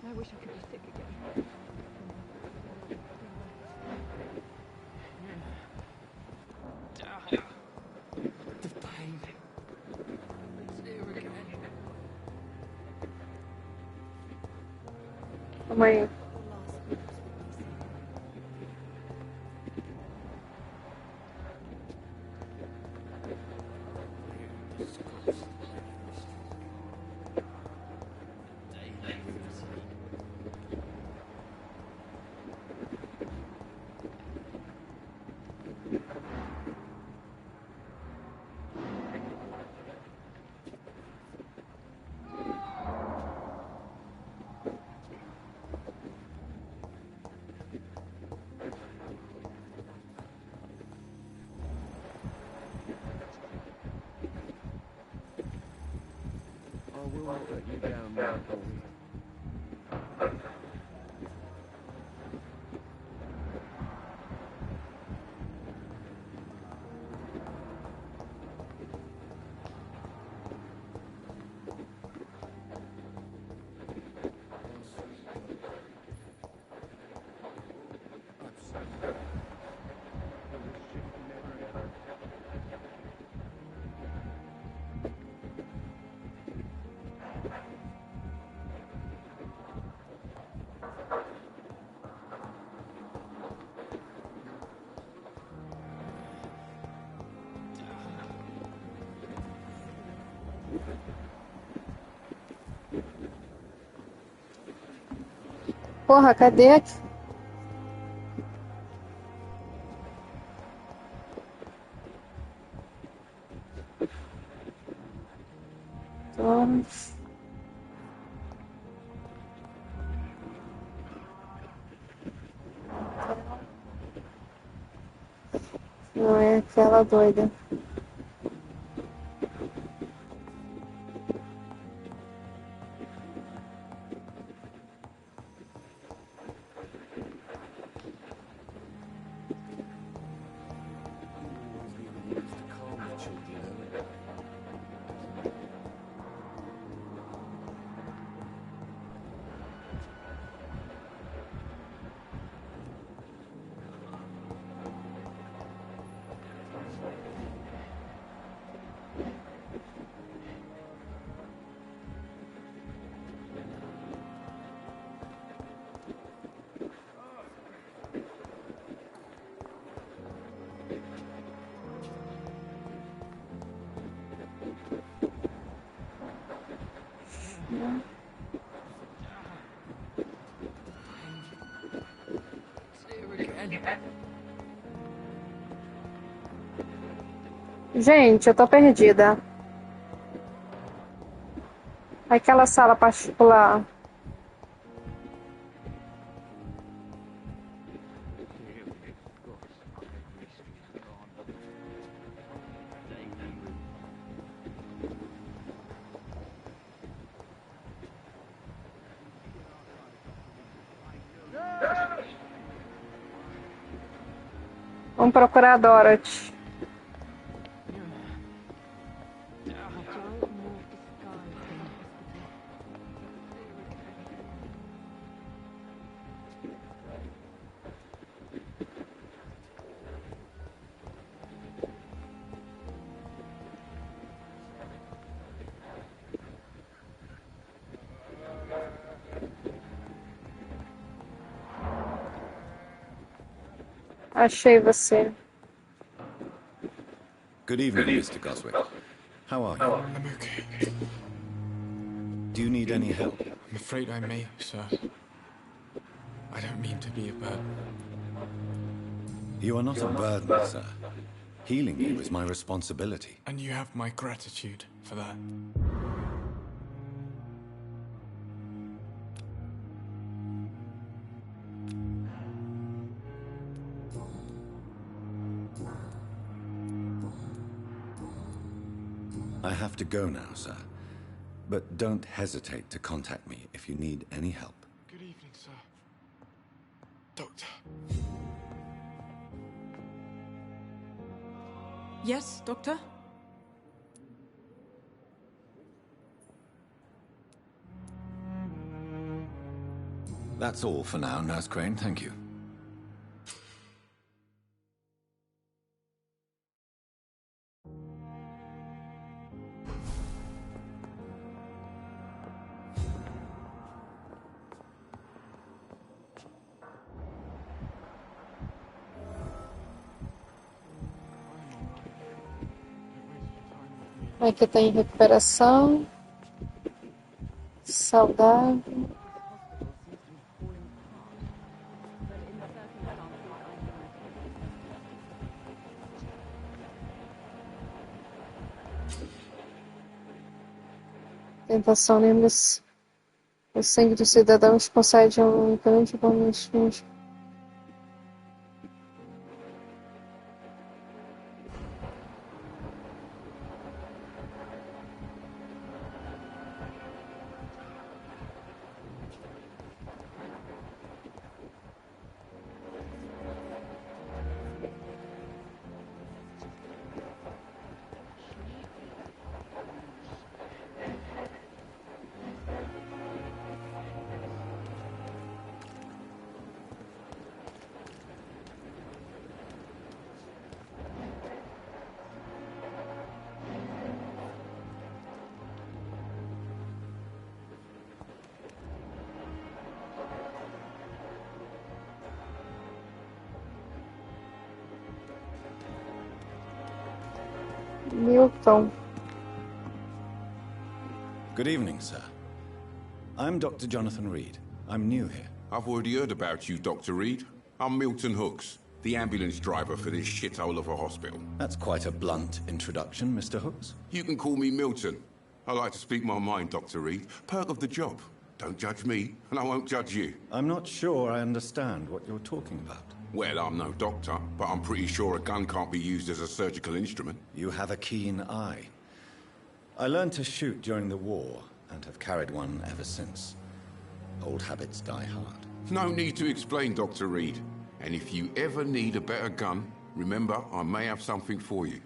I wish I could be sick again. The pain. It's here again. Calma aí. I will not let you down, my boy. Porra, cadê? Não é aquela doida. Gente, eu tô perdida. Aquela sala particular. Vamos procurar a Dorothy. Achei você. Good evening, Mr. Goswick. How are you? I'm okay. Do you need any help? I'm afraid I may, sir. I don't mean to be a burden. You are not a burden, sir. Healing you is my responsibility. And you have my gratitude for that. I have to go now, sir. But don't hesitate to contact me if you need any help. Good evening, sir. Doctor. Yes, Doctor? That's all for now, Nurse Crane. Thank you. Aqui tá em recuperação. Saudável. Tentação, lembra-se. O sangue dos cidadãos concede um grande bônus. Milton. Good evening, sir. I'm Dr. Jonathan Reed. I'm new here. I've already heard about you, Dr. Reed. I'm Milton Hooks, the ambulance driver for this shithole of a hospital. That's quite a blunt introduction, Mr. Hooks. You can call me Milton. I like to speak my mind, Dr. Reed. Perk of the job. Don't judge me, and I won't judge you. I'm not sure I understand what you're talking about. Well, I'm no doctor, but I'm pretty sure a gun can't be used as a surgical instrument. You have a keen eye. I learned to shoot during the war, and have carried one ever since. Old habits die hard. No need to explain, Dr. Reed. And if you ever need a better gun, remember, I may have something for you.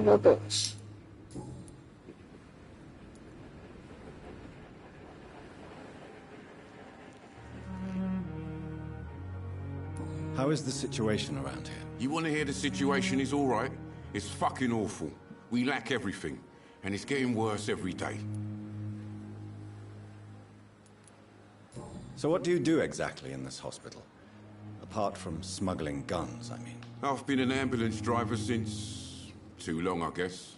Meu Deus. How is the situation around here? You want to hear the situation is all right? It's fucking awful. We lack everything, and it's getting worse every day. So what do you do exactly in this hospital? Apart from smuggling guns, I mean. I've been an ambulance driver since Too long, I guess.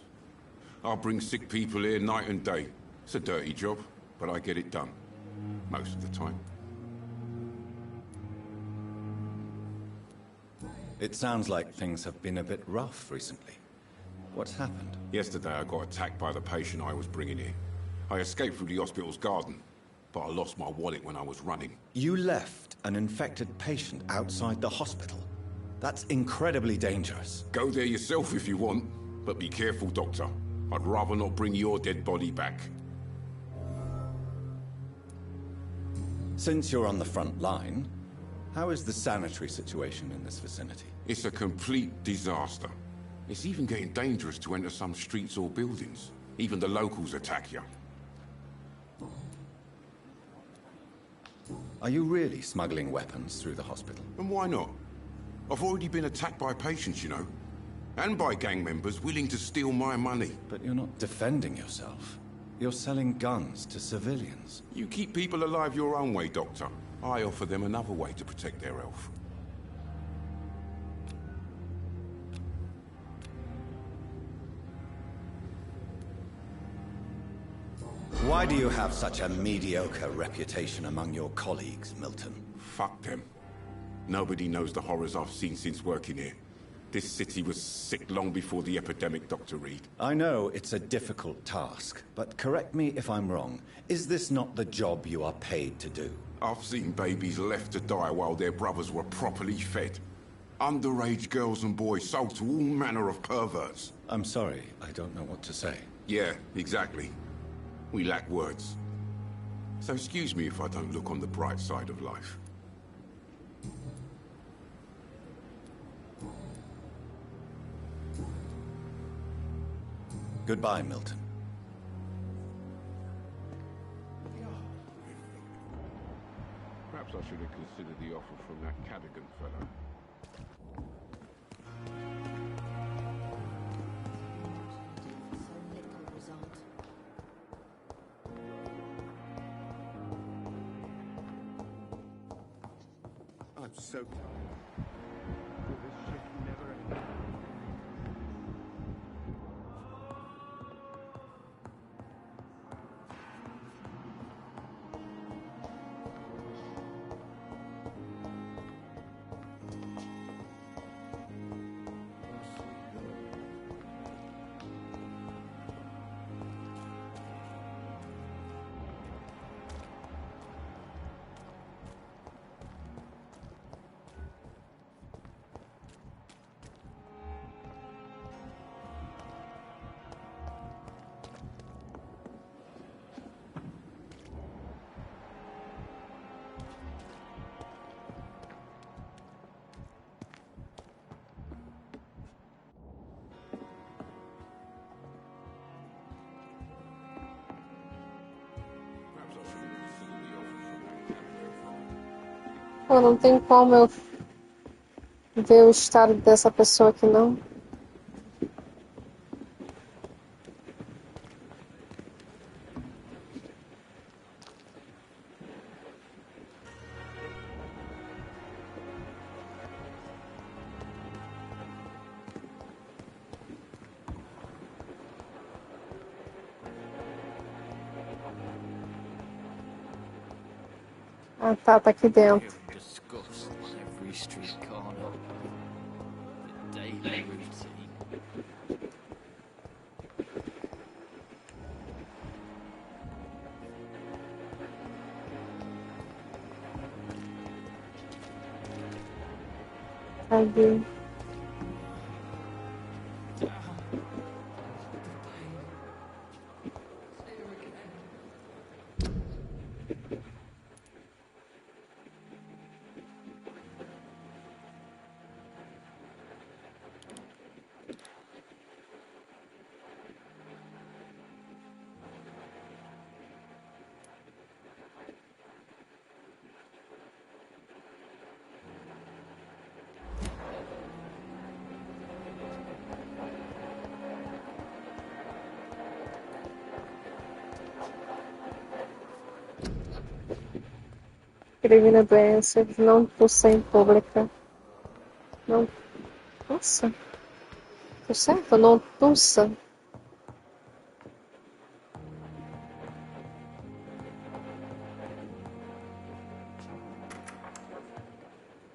I bring sick people here night and day. It's a dirty job, but I get it done. Most of the time. It sounds like things have been a bit rough recently. What's happened? Yesterday I got attacked by the patient I was bringing here. I escaped through the hospital's garden, but I lost my wallet when I was running. You left an infected patient outside the hospital? That's incredibly dangerous. Go there yourself if you want, but be careful, Doctor. I'd rather not bring your dead body back. Since you're on the front line, how is the sanitary situation in this vicinity? It's a complete disaster. It's even getting dangerous to enter some streets or buildings. Even the locals attack you. Are you really smuggling weapons through the hospital? And why not? I've already been attacked by patients, you know. And by gang members willing to steal my money. But you're not defending yourself. You're selling guns to civilians. You keep people alive your own way, Doctor. I offer them another way to protect their health. Why do you have such a mediocre reputation among your colleagues, Milton? Fuck them. Nobody knows the horrors I've seen since working here. This city was sick long before the epidemic, Dr. Reed. I know it's a difficult task, but correct me if I'm wrong. Is this not the job you are paid to do? I've seen babies left to die while their brothers were properly fed. Underage girls and boys sold to all manner of perverts. I'm sorry, I don't know what to say. Yeah, exactly. We lack words. So excuse me if I don't look on the bright side of life. Goodbye, Milton. Perhaps I should have considered the offer from that Cadogan fellow. I'm so tired. Will this shift never end? Pô, não tem como eu ver o estado dessa pessoa aqui, não. Ah, tá aqui dentro. Discussed on every street corner. The daily routine. Cadê? Previne doenças, não tossir em pública. Não. Nossa. Tô certo? Notussa.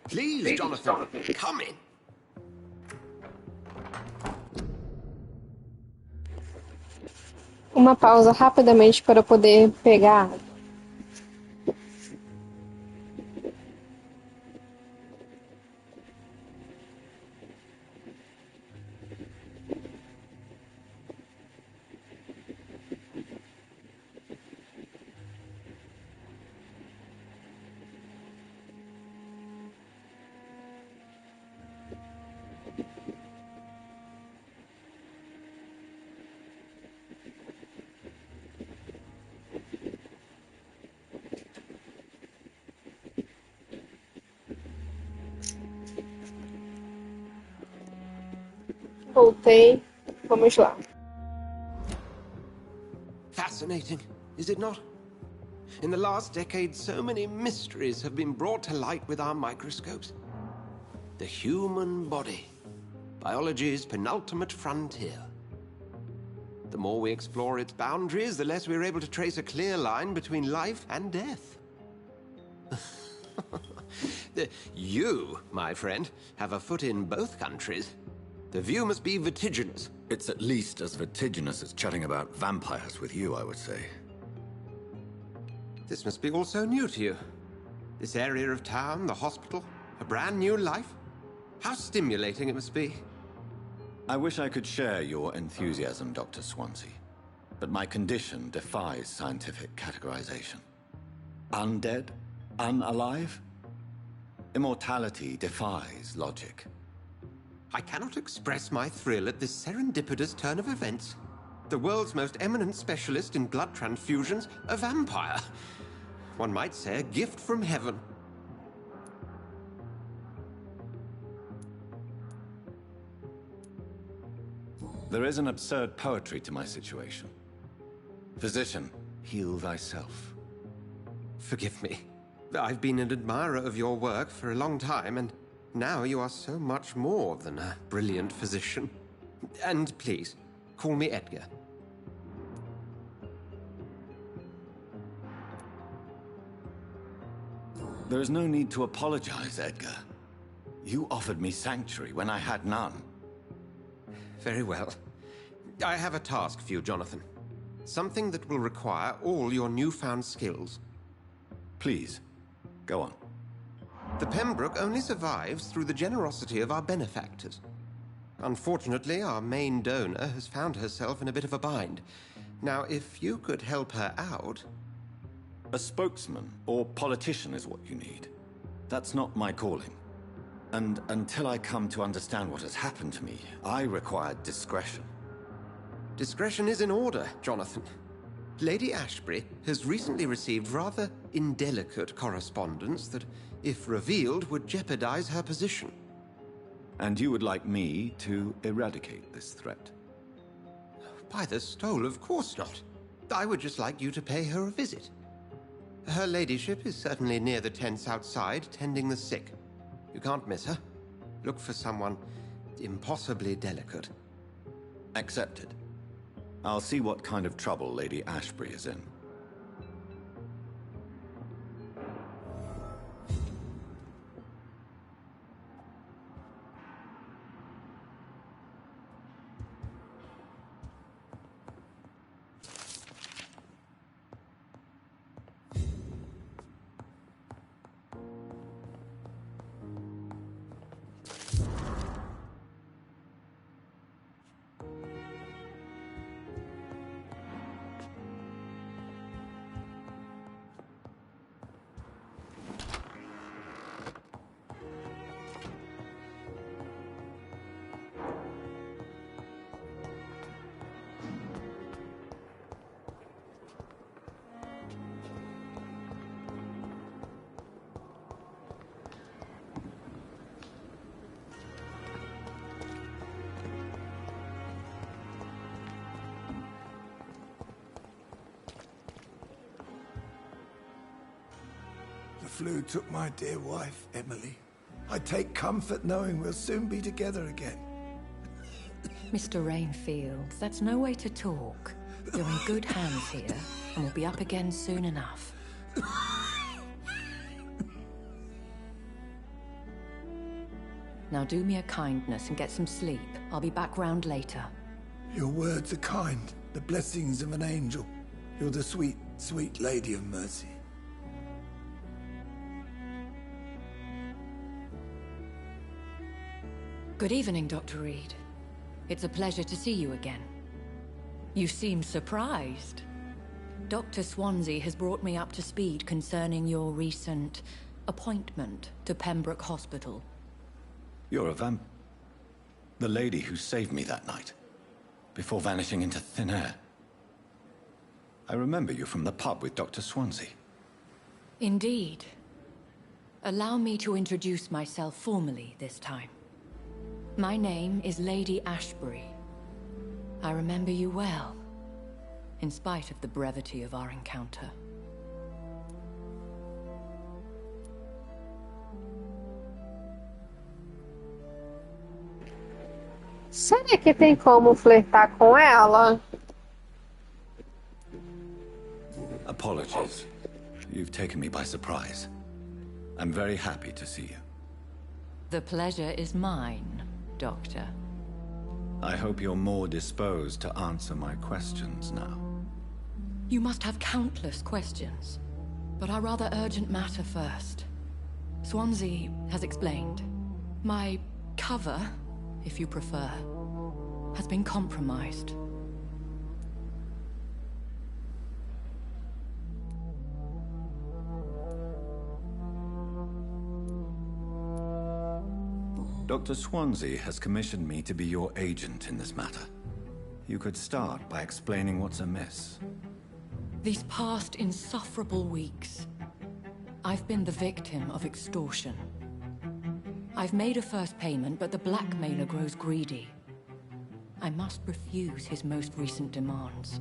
Please, Jonathan, come in. Uma pausa rapidamente para poder pegar. Voltei. Vamos lá. Fascinating, is it not? In the last decade, so many mysteries have been brought to light with our microscopes. The human body, biology's penultimate frontier. The more we explore its boundaries, the less we're able to trace a clear line between life and death. You, my friend, have a foot in both countries. The view must be vertiginous. It's at least as vertiginous as chatting about vampires with you, I would say. This must be all so new to you. This area of town, the hospital, a brand new life. How stimulating it must be. I wish I could share your enthusiasm, Dr. Swansea, but my condition defies scientific categorization. Undead? Unalive? Immortality defies logic. I cannot express my thrill at this serendipitous turn of events. The world's most eminent specialist in blood transfusions, a vampire. One might say a gift from heaven. There is an absurd poetry to my situation. Physician, heal thyself. Forgive me. I've been an admirer of your work for a long time, and now you are so much more than a brilliant physician. And please, call me Edgar. There is no need to apologize, Edgar. You offered me sanctuary when I had none. Very well. I have a task for you, Jonathan. Something that will require all your newfound skills. Please, go on. The Pembroke only survives through the generosity of our benefactors. Unfortunately, our main donor has found herself in a bit of a bind. Now, if you could help her out... A spokesman or politician is what you need. That's not my calling. And until I come to understand what has happened to me, I require discretion. Discretion is in order, Jonathan. Lady Ashbury has recently received rather indelicate correspondence that, if revealed, would jeopardize her position. And you would like me to eradicate this threat? By the stole, of course not. I would just like you to pay her a visit. Her ladyship is certainly near the tents outside, tending the sick. You can't miss her. Look for someone impossibly delicate. Accepted. I'll see what kind of trouble Lady Ashbury is in. The flu took my dear wife, Emily. I take comfort knowing we'll soon be together again. Mr. Rainfield, that's no way to talk. You're in good hands here, and we'll be up again soon enough. Now do me a kindness and get some sleep. I'll be back round later. Your words are kind, the blessings of an angel. You're the sweet, sweet Lady of Mercy. Good evening, Dr. Reed. It's a pleasure to see you again. You seem surprised. Dr. Swansea has brought me up to speed concerning your recent appointment to Pembroke Hospital. You're a vamp... The lady who saved me that night, before vanishing into thin air. I remember you from the pub with Dr. Swansea. Indeed. Allow me to introduce myself formally this time. My name is Lady Ashbury. I remember you well, in spite of the brevity of our encounter. Será que tem como flertar com ela? Apologies. You've taken me by surprise. I'm very happy to see you. The pleasure is mine, Doctor. I hope you're more disposed to answer my questions now. You must have countless questions, but our rather urgent matter first. Swansea has explained. My cover, if you prefer, has been compromised. Dr. Swansea has commissioned me to be your agent in this matter. You could start by explaining what's amiss. These past insufferable weeks, I've been the victim of extortion. I've made a first payment, but the blackmailer grows greedy. I must refuse his most recent demands.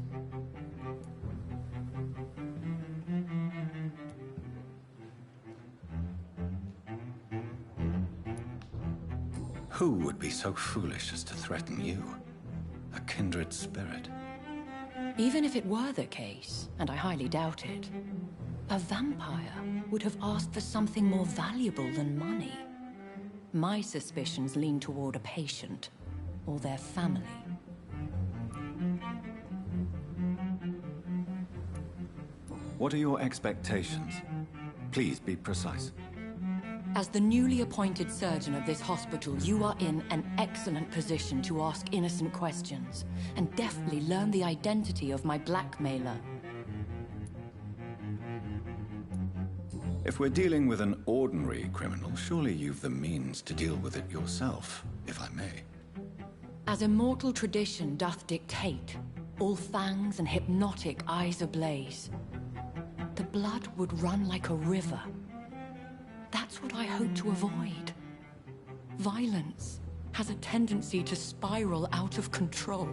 Who would be so foolish as to threaten you? A kindred spirit. Even if it were the case, and I highly doubt it, a vampire would have asked for something more valuable than money. My suspicions lean toward a patient, or their family. What are your expectations? Please be precise. As the newly appointed surgeon of this hospital, you are in an excellent position to ask innocent questions and deftly learn the identity of my blackmailer. If we're dealing with an ordinary criminal, surely you've the means to deal with it yourself, if I may. As immortal tradition doth dictate, all fangs and hypnotic eyes ablaze, the blood would run like a river. That's what I hope to avoid. Violence has a tendency to spiral out of control.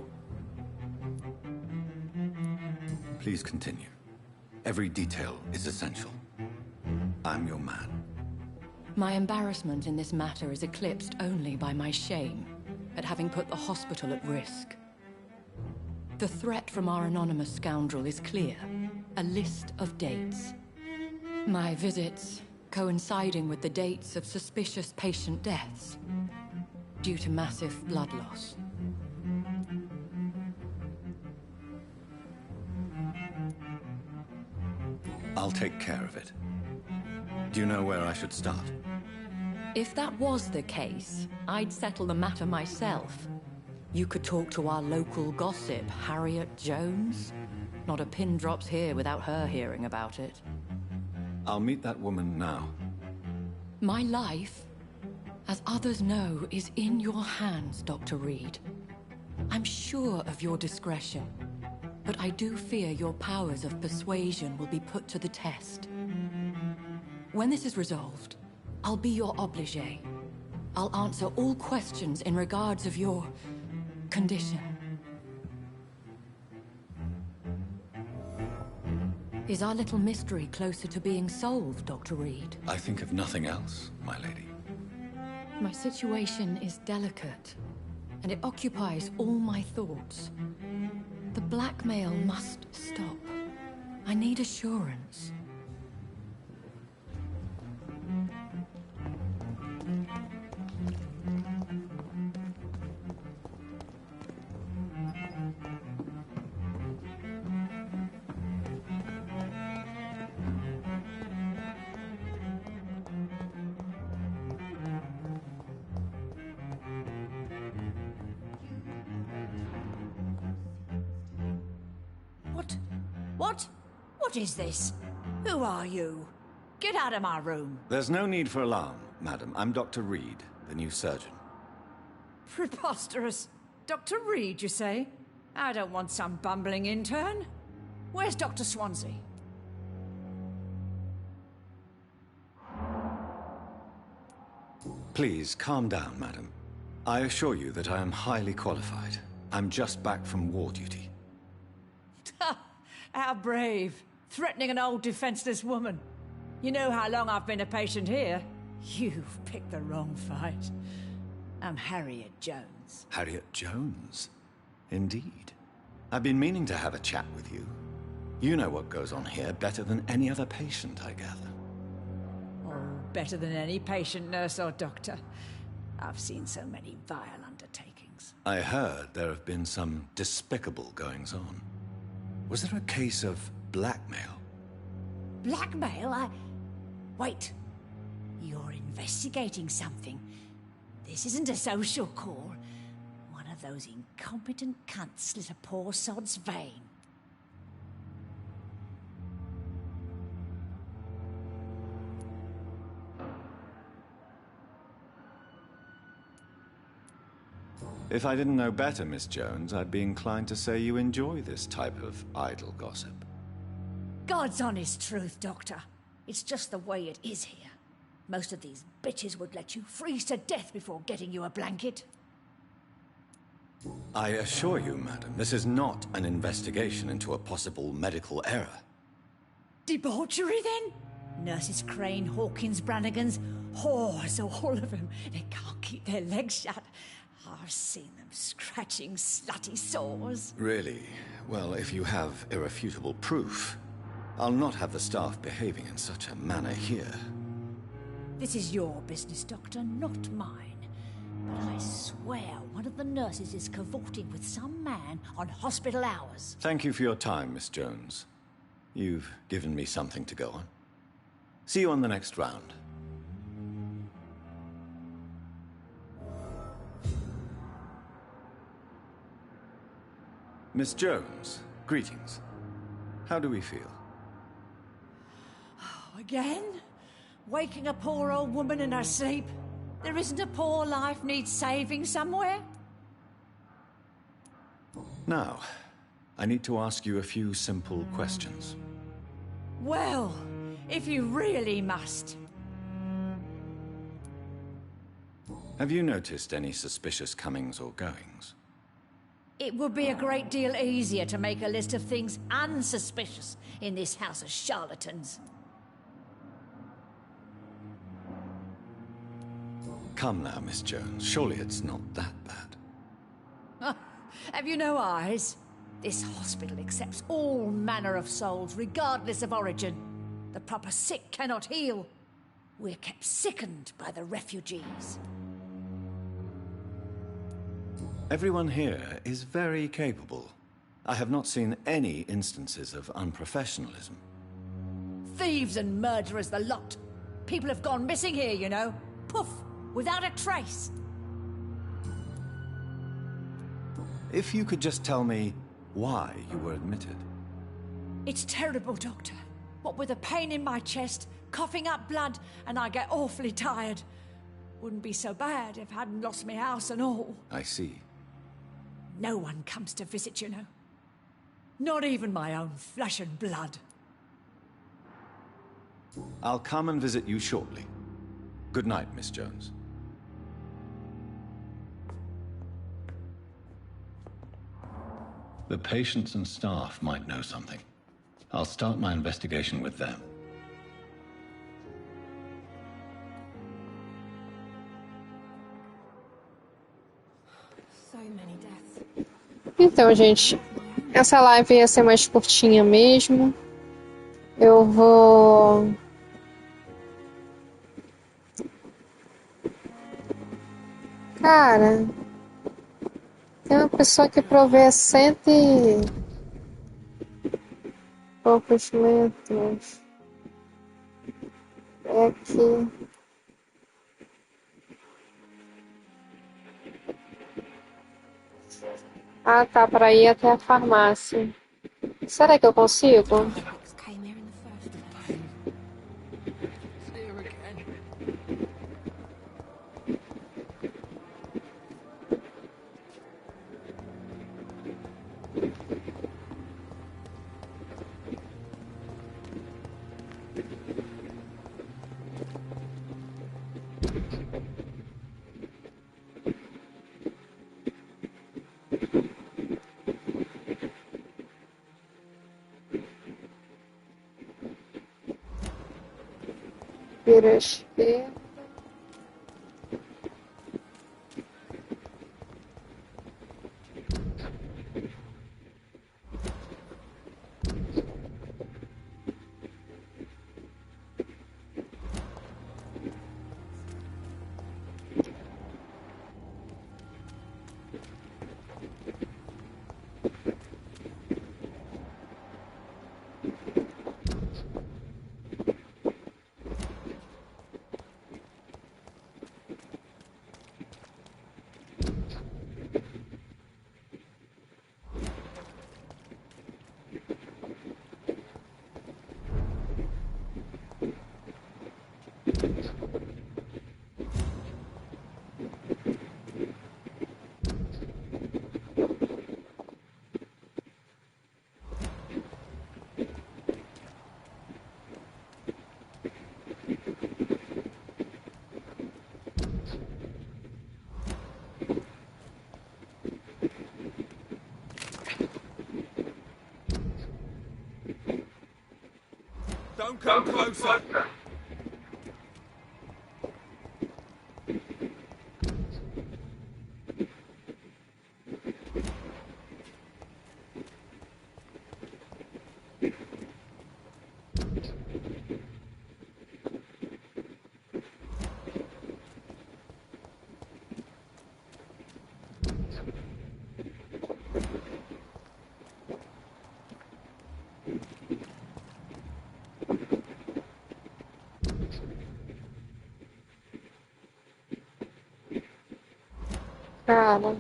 Please continue. Every detail is essential. I'm your man. My embarrassment in this matter is eclipsed only by my shame at having put the hospital at risk. The threat from our anonymous scoundrel is clear. A list of dates. My visits coinciding with the dates of suspicious patient deaths due to massive blood loss. I'll take care of it. Do you know where I should start? If that was the case, I'd settle the matter myself. You could talk to our local gossip, Harriet Jones. Not a pin drops here without her hearing about it. I'll meet that woman now. My life, as others know, is in your hands, Dr. Reed. I'm sure of your discretion, but I do fear your powers of persuasion will be put to the test. When this is resolved, I'll be your obligé. I'll answer all questions in regards of your condition. Is our little mystery closer to being solved, Dr. Reed? I think of nothing else, my lady. My situation is delicate, and it occupies all my thoughts. The blackmail must stop. I need assurance. What is this? Who are you? Get out of my room. There's no need for alarm, madam. I'm Dr. Reed, the new surgeon. Preposterous. Dr. Reed, you say? I don't want some bumbling intern. Where's Dr. Swansea? Please, calm down, madam. I assure you that I am highly qualified. I'm just back from war duty. How brave. Threatening an old defenseless woman. You know how long I've been a patient here? You've picked the wrong fight. I'm Harriet Jones. Harriet Jones? Indeed. I've been meaning to have a chat with you. You know what goes on here better than any other patient, I gather. Oh, better than any patient, nurse or doctor. I've seen so many vile undertakings. I heard there have been some despicable goings-on. Was there a case of blackmail? Blackmail? Wait. You're investigating something. This isn't a social call. One of those incompetent cunts slit a poor sod's vein. If I didn't know better, Miss Jones, I'd be inclined to say you enjoy this type of idle gossip. God's honest truth, Doctor. It's just the way it is here. Most of these bitches would let you freeze to death before getting you a blanket. I assure you, madam, this is not an investigation into a possible medical error. Debauchery, then? Nurses Crane, Hawkins, Brannigans, whores, all of them. They can't keep their legs shut. I've seen them scratching slutty sores. Really? Well, if you have irrefutable proof, I'll not have the staff behaving in such a manner here. This is your business, Doctor, not mine. But I swear one of the nurses is cavorting with some man on hospital hours. Thank you for your time, Miss Jones. You've given me something to go on. See you on the next round. Miss Jones, greetings. How do we feel? Again? Waking a poor old woman in her sleep? There isn't a poor life needs saving somewhere? Now, I need to ask you a few simple questions. Well, if you really must. Have you noticed any suspicious comings or goings? It would be a great deal easier to make a list of things unsuspicious in this house of charlatans. Come now, Miss Jones. Surely it's not that bad. Have you no eyes? This hospital accepts all manner of souls, regardless of origin. The proper sick cannot heal. We're kept sickened by the refugees. Everyone here is very capable. I have not seen any instances of unprofessionalism. Thieves and murderers, the lot. People have gone missing here, you know. Poof, without a trace. If you could just tell me why you were admitted. It's terrible, Doctor. What with a pain in my chest, coughing up blood, and I get awfully tired. Wouldn't be so bad if I hadn't lost my house and all. I see. No one comes to visit, you know. Not even my own flesh and blood. I'll come and visit you shortly. Good night, Miss Jones. The patients and staff might know something. I'll start my investigation with them. So Então, gente, essa live ia ser mais curtinha mesmo. Eu vou... Cara, tem uma pessoa que provê 100 e poucos metros. É aqui. Ah, tá, para ir até a farmácia. Será que eu consigo? Vira à esquerda. Don't come closer. Cara,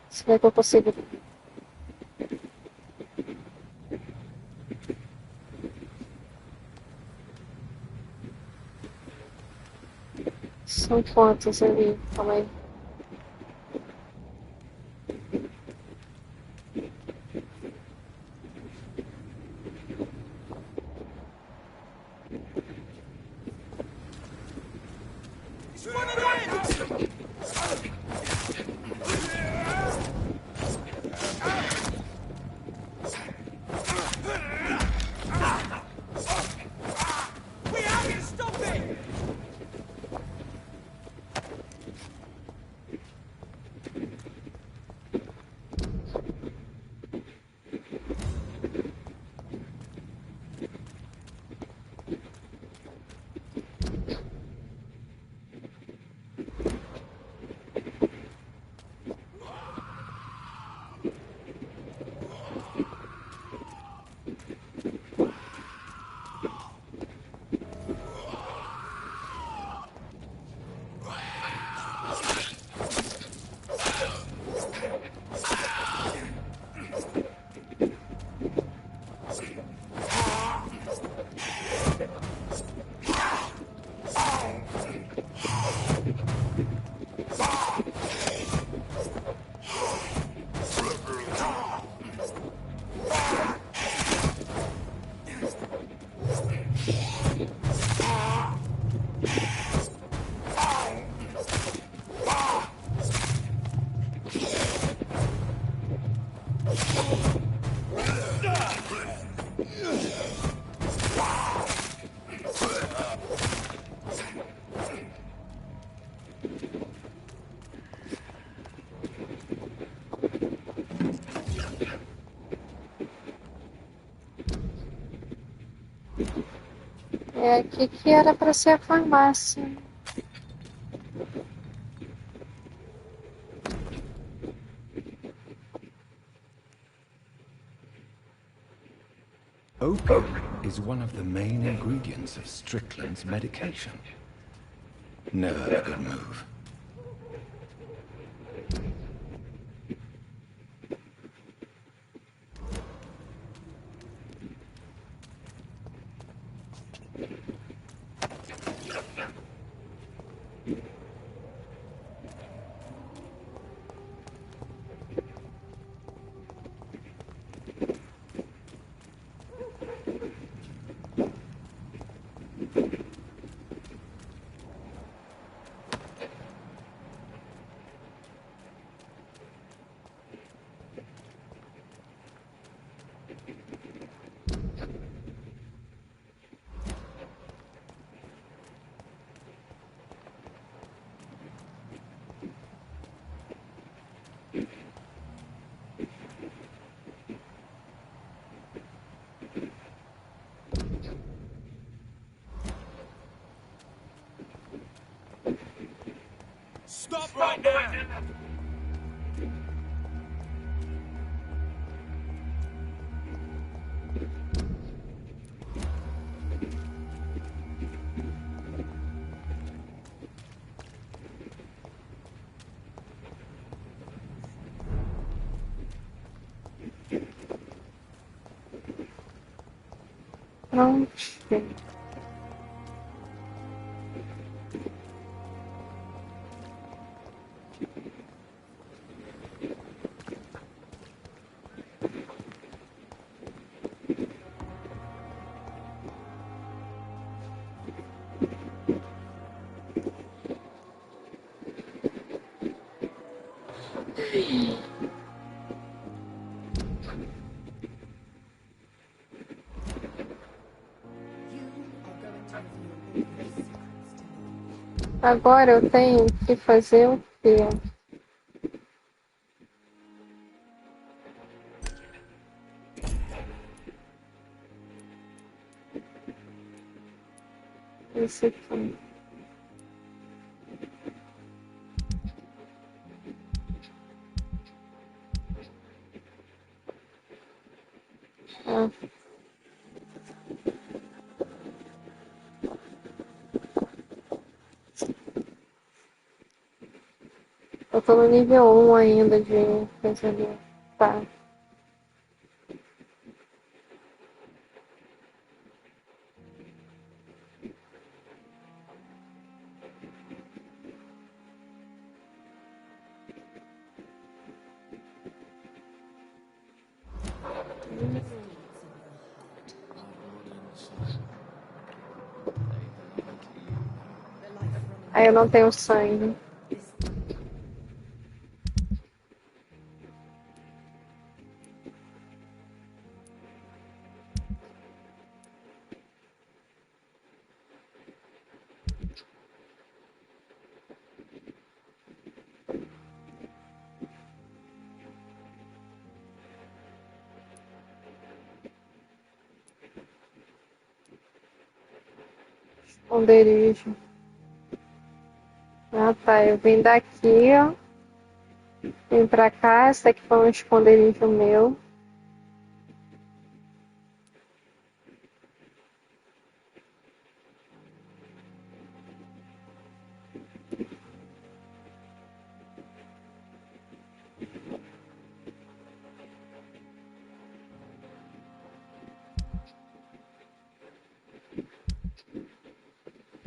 será que eu consigo? São quantos ali? Calma aí. É aqui que era para ser a farmácia. Opium is one of the main ingredients of Strickland's medication. Never a good move. Stop right now! Pronto. Agora eu tenho que fazer o quê? Esse aqui. Ah. Eu tô no nível 1 ainda de pensamento. Tá. Aí eu não tenho sangue. Esconderijo. Ah, tá. Eu vim daqui, ó. Vim pra cá. Esse aqui foi um esconderijo meu.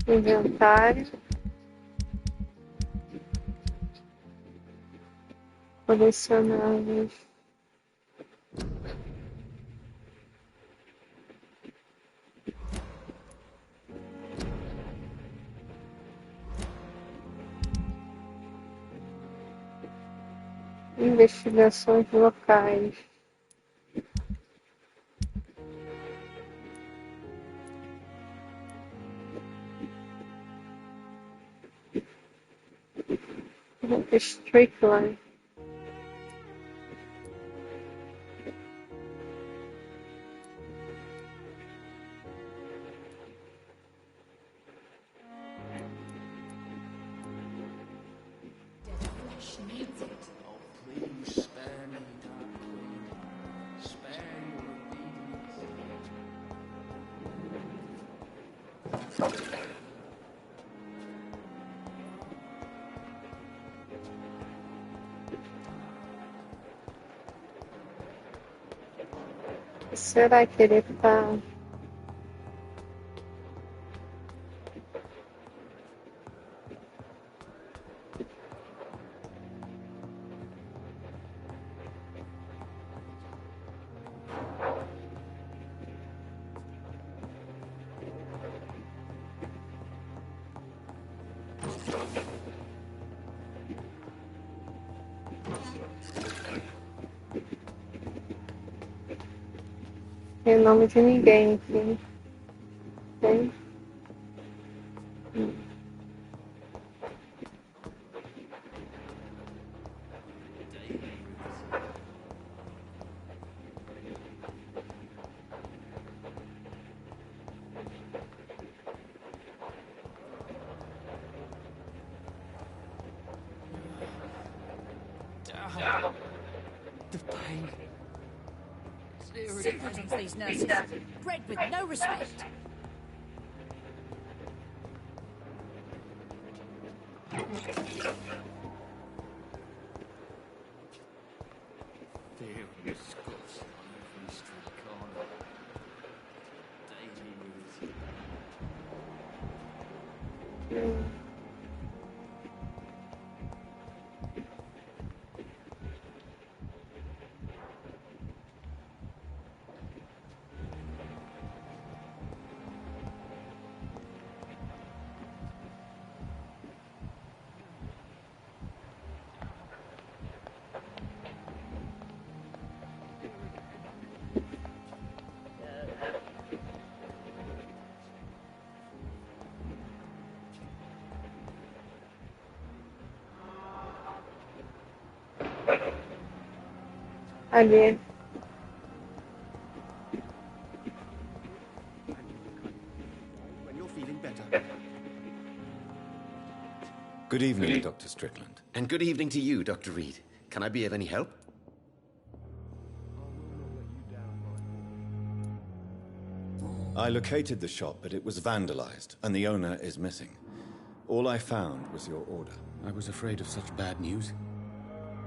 Inventário. Colecionáveis. Investigações locais. Strickland. Será que ele tá... Tem nome de ninguém aqui. Tem? The pain. Simpletons, these nurses. Bred with no respect. Fear and disgust on every street corner. Daily news. Ali. When you're feeling better. Good evening, Dr. Strickland. And good evening to you, Dr. Reed. Can I be of any help? I located the shop, but it was vandalized, and the owner is missing. All I found was your order. I was afraid of such bad news.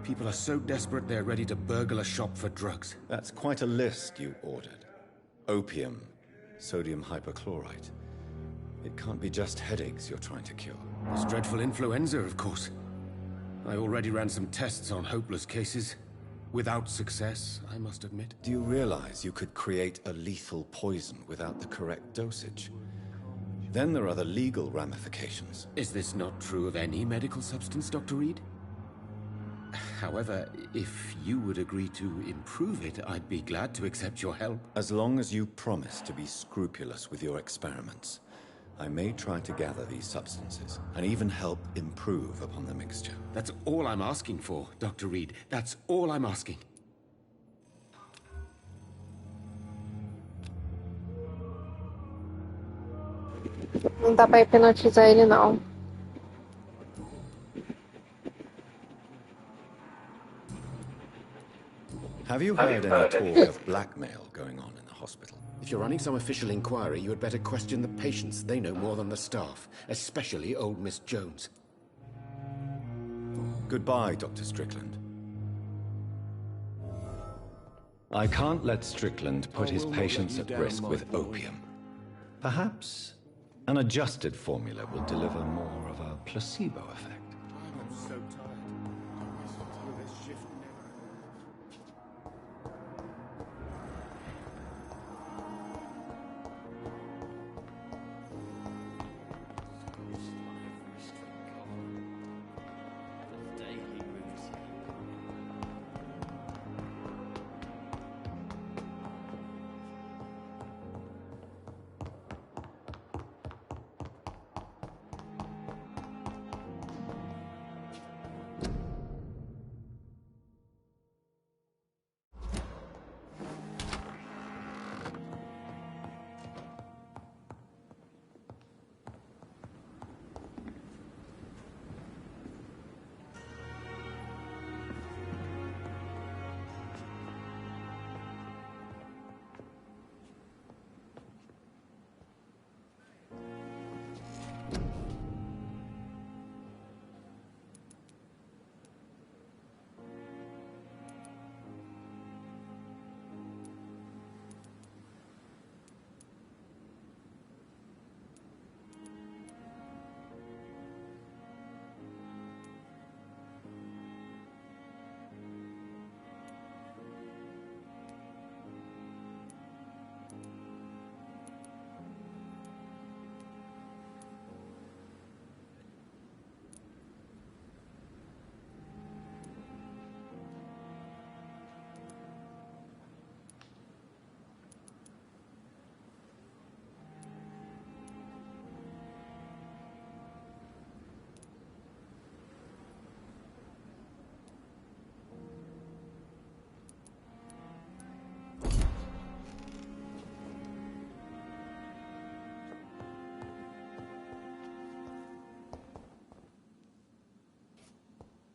People are so desperate they're ready to burgle a shop for drugs. That's quite a list you ordered. Opium, sodium hypochlorite. It can't be just headaches you're trying to cure. This dreadful influenza, of course. I already ran some tests on hopeless cases. Without success, I must admit. Do you realize you could create a lethal poison without the correct dosage? Then there are the legal ramifications. Is this not true of any medical substance, Dr. Reed? However, if you would agree to improve it, I'd be glad to accept your help. As long as you promise to be scrupulous with your experiments, I may try to gather these substances, and even help improve upon the mixture. That's all I'm asking for, Dr. Reed. That's all I'm asking. Não dá pra hipnotizar ele, não. Have you heard any talk of blackmail going on in the hospital? If you're running some official inquiry, you had better question the patients. They know more than the staff, especially old Miss Jones. Goodbye, Dr. Strickland. I can't let Strickland put his patients at risk with opium. Perhaps an adjusted formula will deliver more of a placebo effect. I'm so tired. Will this shift never...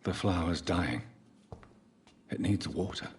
The flower's dying. It needs water.